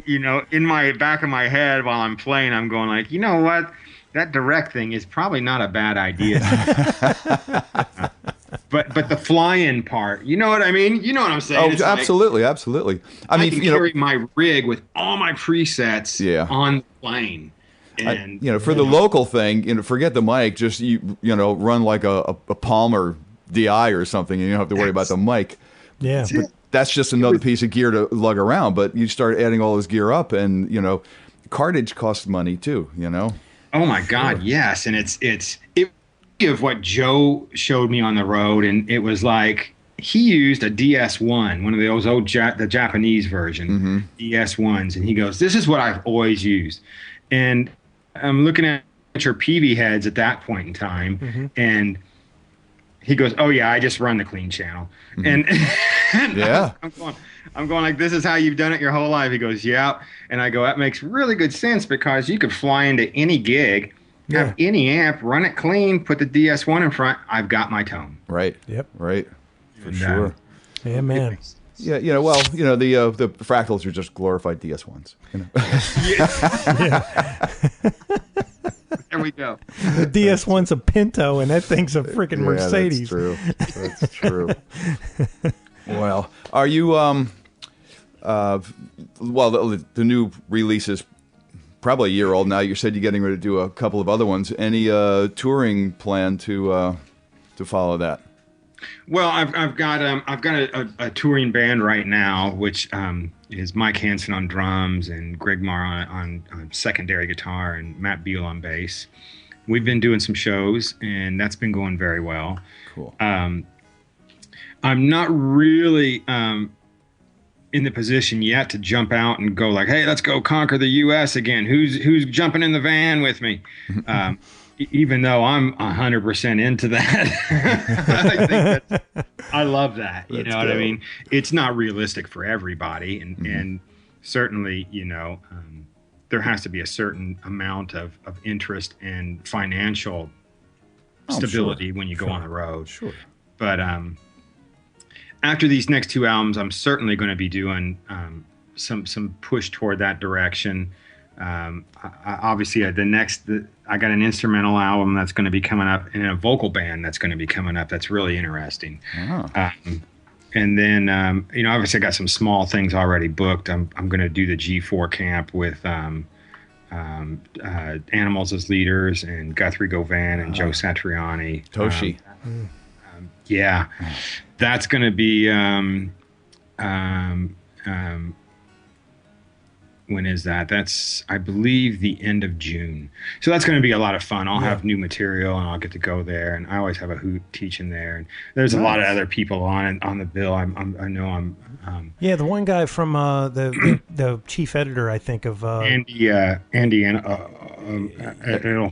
in my back of my head while I'm playing, I'm going like, you know what? That direct thing is probably not a bad idea. But the fly-in part, you know what I mean? You know what I'm saying? Oh, absolutely. I can carry my rig with all my presets on the plane. And for the local thing, forget the mic. Just run like a Palmer DI or something, and you don't have to worry about the mic. Yeah, but that's just another piece of gear to lug around. But you start adding all this gear up, and cartage costs money too. Oh my God, yes, and it's of what Joe showed me on the road, and it was like he used a DS1, one of those old the Japanese version DS1s, and he goes, "This is what I've always used," and I'm looking at your PV heads at that point in time, and he goes, "Oh yeah, I just run the clean channel," and yeah, I'm going like, "This is how you've done it your whole life." He goes, "Yeah," and I go, "That makes really good sense because you could fly into any gig, have any amp, run it clean, put the DS1 in front. I've got my tone." Right. Yep. Right. For sure. Yeah, man. Yeah, the fractals are just glorified DS1s. There we go. The DS1's a Pinto, and that thing's a freaking Mercedes. That's true. Well, are you the new release is probably a year old now. You said you're getting ready to do a couple of other ones. Any touring plan to follow that? Well, I've got a touring band right now, which is Mike Hansen on drums and Greg Marr on secondary guitar and Matt Beal on bass. We've been doing some shows, and that's been going very well. Cool. I'm not really in the position yet to jump out and go like, "Hey, let's go conquer the U.S. again. Who's jumping in the van with me?" Even though I'm 100% into that. I love that. You know what I mean? It's not realistic for everybody. And certainly, there has to be a certain amount of interest and financial stability when you go on the road. Sure. But after these next 2 albums, I'm certainly going to be doing some push toward that direction. Obviously, I got an instrumental album that's going to be coming up, and a vocal band that's going to be coming up. That's really interesting. Oh. And then, obviously, I got some small things already booked. I'm going to do the G4 camp with Animals as leaders, and Guthrie Govan and Joe Satriani. Toshi. Yeah, that's going to be. When is that? That's, I believe, the end of June. So that's going to be a lot of fun. I'll have new material, and I'll get to go there. And I always have a hoot teaching there. And there's a lot of other people on the bill. I know. Yeah, the one guy from the chief editor, I think, of Andy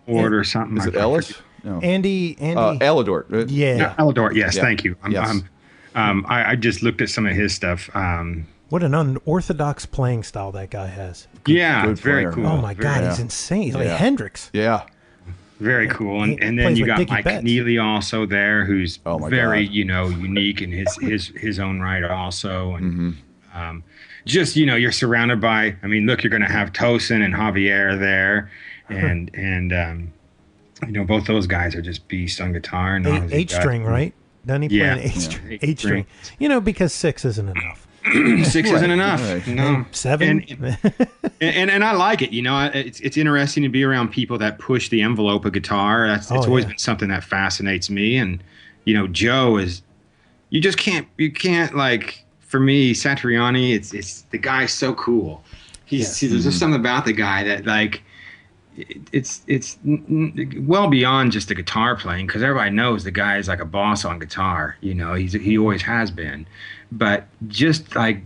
Horde or something. Is it Ellis? No. Andy Aladort. Yeah. Aladort. Yes, Yeah. thank you. I just looked at some of his stuff. What an unorthodox playing style that guy has. Good very player, cool. man. Oh my God, he's insane. He's like Hendrix. Yeah. Very cool. And then plays you with got Dickie Mike Betts. Neely also there, who's very, God. unique in his own right also. And just, you're surrounded by, look, you're going to have Tosin and Javier there. And both those guys are just beasts on guitar. And obviously Eight string, right? Doesn't he play an eight string? Because 6 isn't enough. 6 isn't enough. Right. No. 7. And I like it. It's interesting to be around people that push the envelope of guitar. It's always been something that fascinates me. And Joe is, you can't like, for me, Satriani, it's the guy's so cool. There's just something about the guy that, like, it's well beyond just the guitar playing, because everybody knows the guy is like a boss on guitar. He always has been. But just like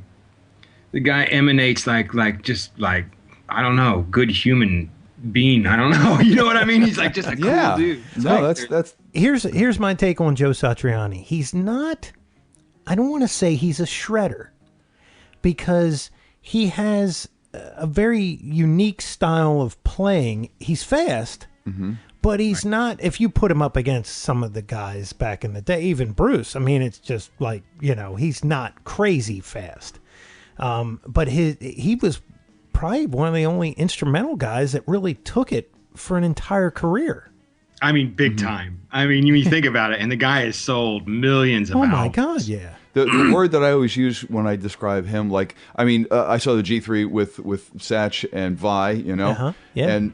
the guy emanates like I don't know, good human being. I don't know. You know what I mean? He's like just a cool dude. No, that's Here's my take on Joe Satriani. He's not, I don't want to say he's a shredder, because he has a very unique style of playing. He's fast, but he's not, if you put him up against some of the guys back in the day, even Bruce, it's just like, he's not crazy fast. But he was probably one of the only instrumental guys that really took it for an entire career. Big time. You think about it, and the guy has sold millions of albums. Oh my God, yeah. The word that I always use when I describe him, like, I saw the G3 with Satch and Vi, and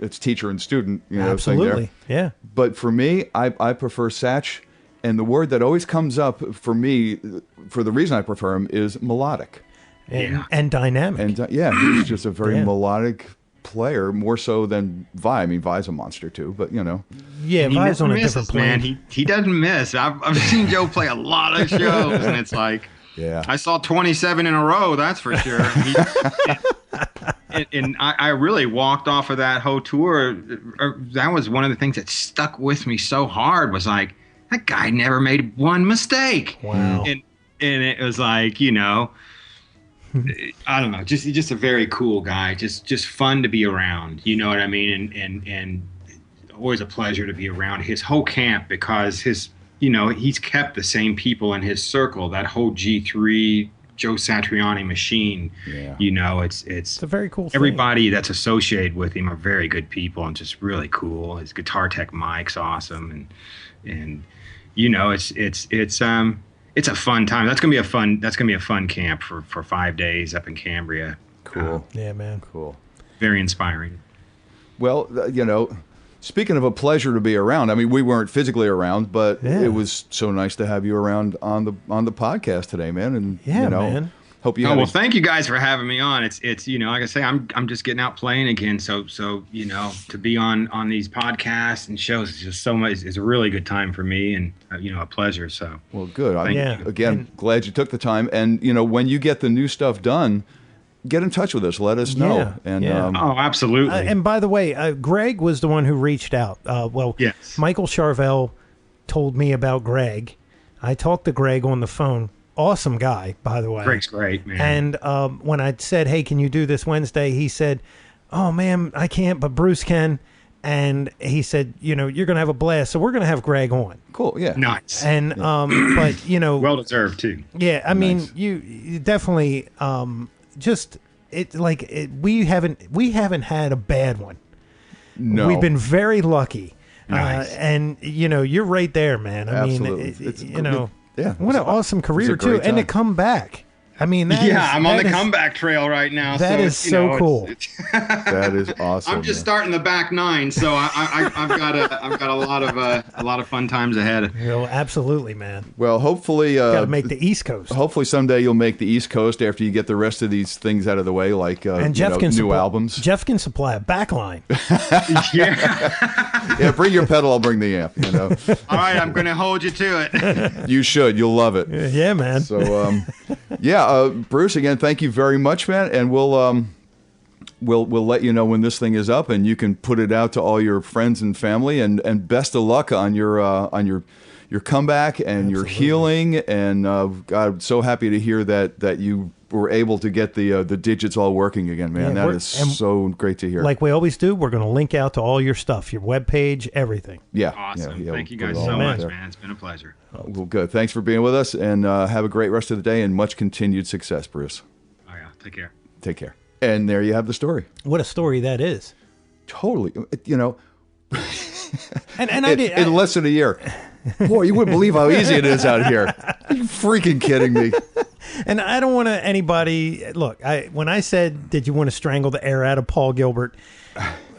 it's teacher and student, Absolutely, there. But for me, I prefer Satch, and the word that always comes up for me, for the reason I prefer him, is melodic. And dynamic. And he's just a very melodic player, more so than Vi. Vi's a monster too, but Yeah, Vi's on a different plane. Man. He doesn't miss. I've seen Joe play a lot of shows, and it's like, I saw 27 in a row, that's for sure. And I really walked off of that whole tour. That was one of the things that stuck with me so hard, was like, that guy never made one mistake. Wow. And it was like, I don't know, just a very cool guy, just fun to be around. You know what I mean? And always a pleasure to be around his whole camp, because he's kept the same people in his circle. That whole G3 Joe Satriani machine. Yeah. It's a very cool thing. Everybody that's associated with him are very good people and just really cool. His guitar tech Mike's awesome, and it's a fun time. That's gonna be a fun camp for 5 days up in Cambria. Cool. Yeah, man. Cool. Very inspiring. Well, speaking of a pleasure to be around, we weren't physically around, but it was so nice to have you around on the podcast today, man. And man. Hope you. Thank you guys for having me on. It's like I say, I'm just getting out playing again. So to be on these podcasts and shows is just so much. It's a really good time for me, and a pleasure. So well, good. Again, glad you took the time. And when you get the new stuff done, get in touch with us. Let us know. Absolutely. And by the way, Greg was the one who reached out. Yes. Michael Charvel told me about Greg. I talked to Greg on the phone. Awesome guy, by the way. Greg's great, man. And when I said, hey, can you do this Wednesday? He said, oh, man, I can't, but Bruce can. And he said, you're going to have a blast, so we're going to have Greg on. Cool, yeah. Nice. And but well deserved too. Yeah, I mean, Nice. you definitely we haven't had a bad one. No. We've been very lucky. Nice. And you're right there, man. I Absolutely. mean, It's yeah, what an awesome career a great too, and to time. come back. I mean, I'm on the comeback trail right now. That is so cool. That is awesome. I'm just starting the back nine, so I've got a lot of fun times ahead. Absolutely, man. Well, hopefully, Got to make the East Coast. hopefully someday you'll make the East Coast after you get the rest of these things out of the way, like And Jeff can new albums. Jeff can supply a back line. Yeah, bring your pedal, I'll bring the amp. All right, I'm going to hold you to it. You should. You'll love it. Yeah, man. So, Bruce, again, thank you very much, man, and we'll let you know when this thing is up, and you can put it out to all your friends and family, and best of luck on your comeback and your healing, and God, so happy to hear that you were able to get the digits all working again, man. Yeah, that is so great to hear. Like we always do, we're going to link out to all your stuff, your webpage, everything. Yeah. Awesome. Yeah, Thank you we'll put guys it all so out much, there. man. It's been a pleasure. Well, good. Thanks for being with us, and have a great rest of the day, and much continued success, Bruce. Oh yeah. Take care. Take care. And there you have the story. What a story that is. Totally. And I did in less than a year. Boy, you wouldn't believe how easy it is out here. Are you freaking kidding me? And I don't want anybody look. When I said, "Did you want to strangle the air out of Paul Gilbert?"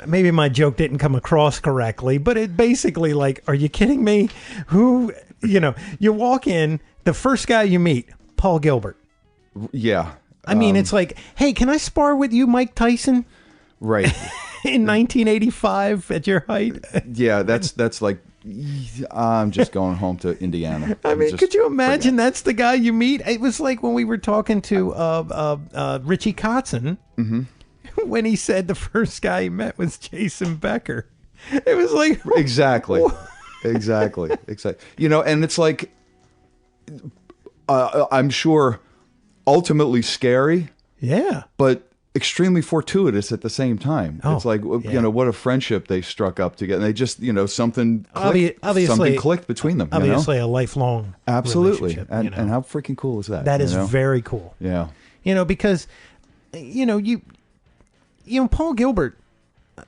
Maybe my joke didn't come across correctly, but it basically like, "Are you kidding me?" Who you walk in, the first guy you meet, Paul Gilbert. Yeah. I mean, it's like, "Hey, can I spar with you, Mike Tyson?" Right. In 1985 at your height. Yeah, that's like, I'm just going home to Indiana. I mean, could you imagine that's the guy you meet? It was like when we were talking to Richie Kotzen, when he said the first guy he met was Jason Becker. It was like... Exactly. Exactly. And it's like, I'm sure ultimately scary. Yeah. But extremely fortuitous at the same time. It's like, what a friendship they struck up together. And they just, something clicked between them. Obviously, a lifelong relationship. And how freaking cool is that? That is very cool. Yeah. Because, Paul Gilbert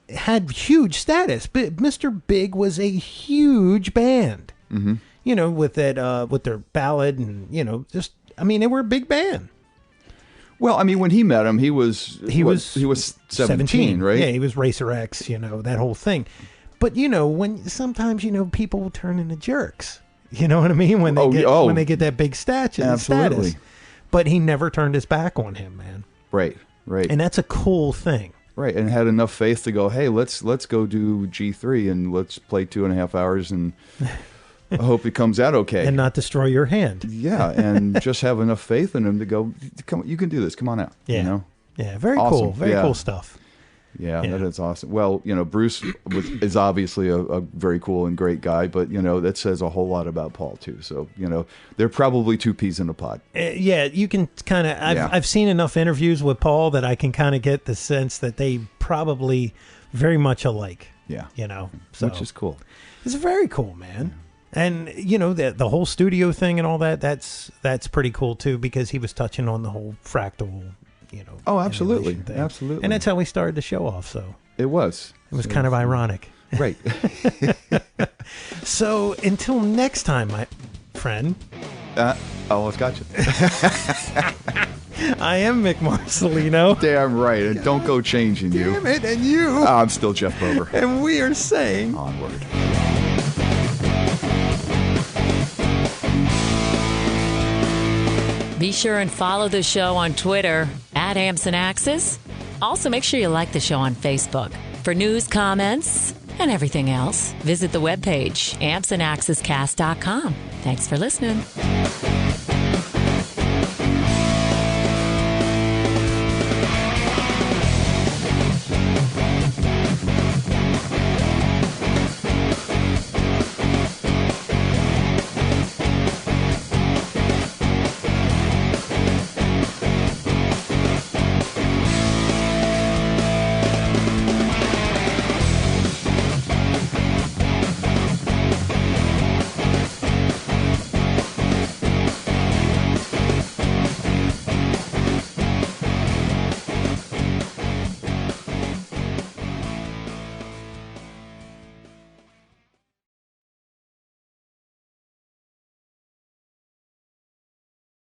had huge status, but Mr. Big was a huge band. Mm-hmm. With that, with their ballad and, they were a big band. Well, I mean, when he met him, he was 17, right? Yeah, he was Racer X, that whole thing. But when sometimes people turn into jerks. You know what I mean? When they get that big status. But he never turned his back on him, man. Right. And that's a cool thing. Right, and had enough faith to go, hey, let's go do G3 and let's play 2.5 hours and I hope it comes out okay. And not destroy your hand. Yeah, and just have enough faith in him to go, come, you can do this. Come on out. Yeah. Yeah, very awesome. Cool. Very cool stuff. Yeah, that is awesome. Well, Bruce is obviously a very cool and great guy, but, that says a whole lot about Paul, too. So, they're probably two peas in a pod. Yeah, you can kind of... I've seen enough interviews with Paul that I can kind of get the sense that they probably very much alike. Yeah. So which is cool. It's very cool, man. And, the whole studio thing and all that's pretty cool, too, because he was touching on the whole fractal... Oh, absolutely. Absolutely. And that's how we started the show off, so. It was. Kind of ironic. Right. So, until next time, my friend. It's got you. I am Mick Marcelino. Damn right. And don't go changing you. Damn it, and you. I'm still Jeff Bober. And we are saying... Onward. Be sure and follow the show on Twitter @AmsonAxis. Also, make sure you like the show on Facebook. For news, comments, and everything else, visit the webpage, AmsonAxisCast.com. Thanks for listening.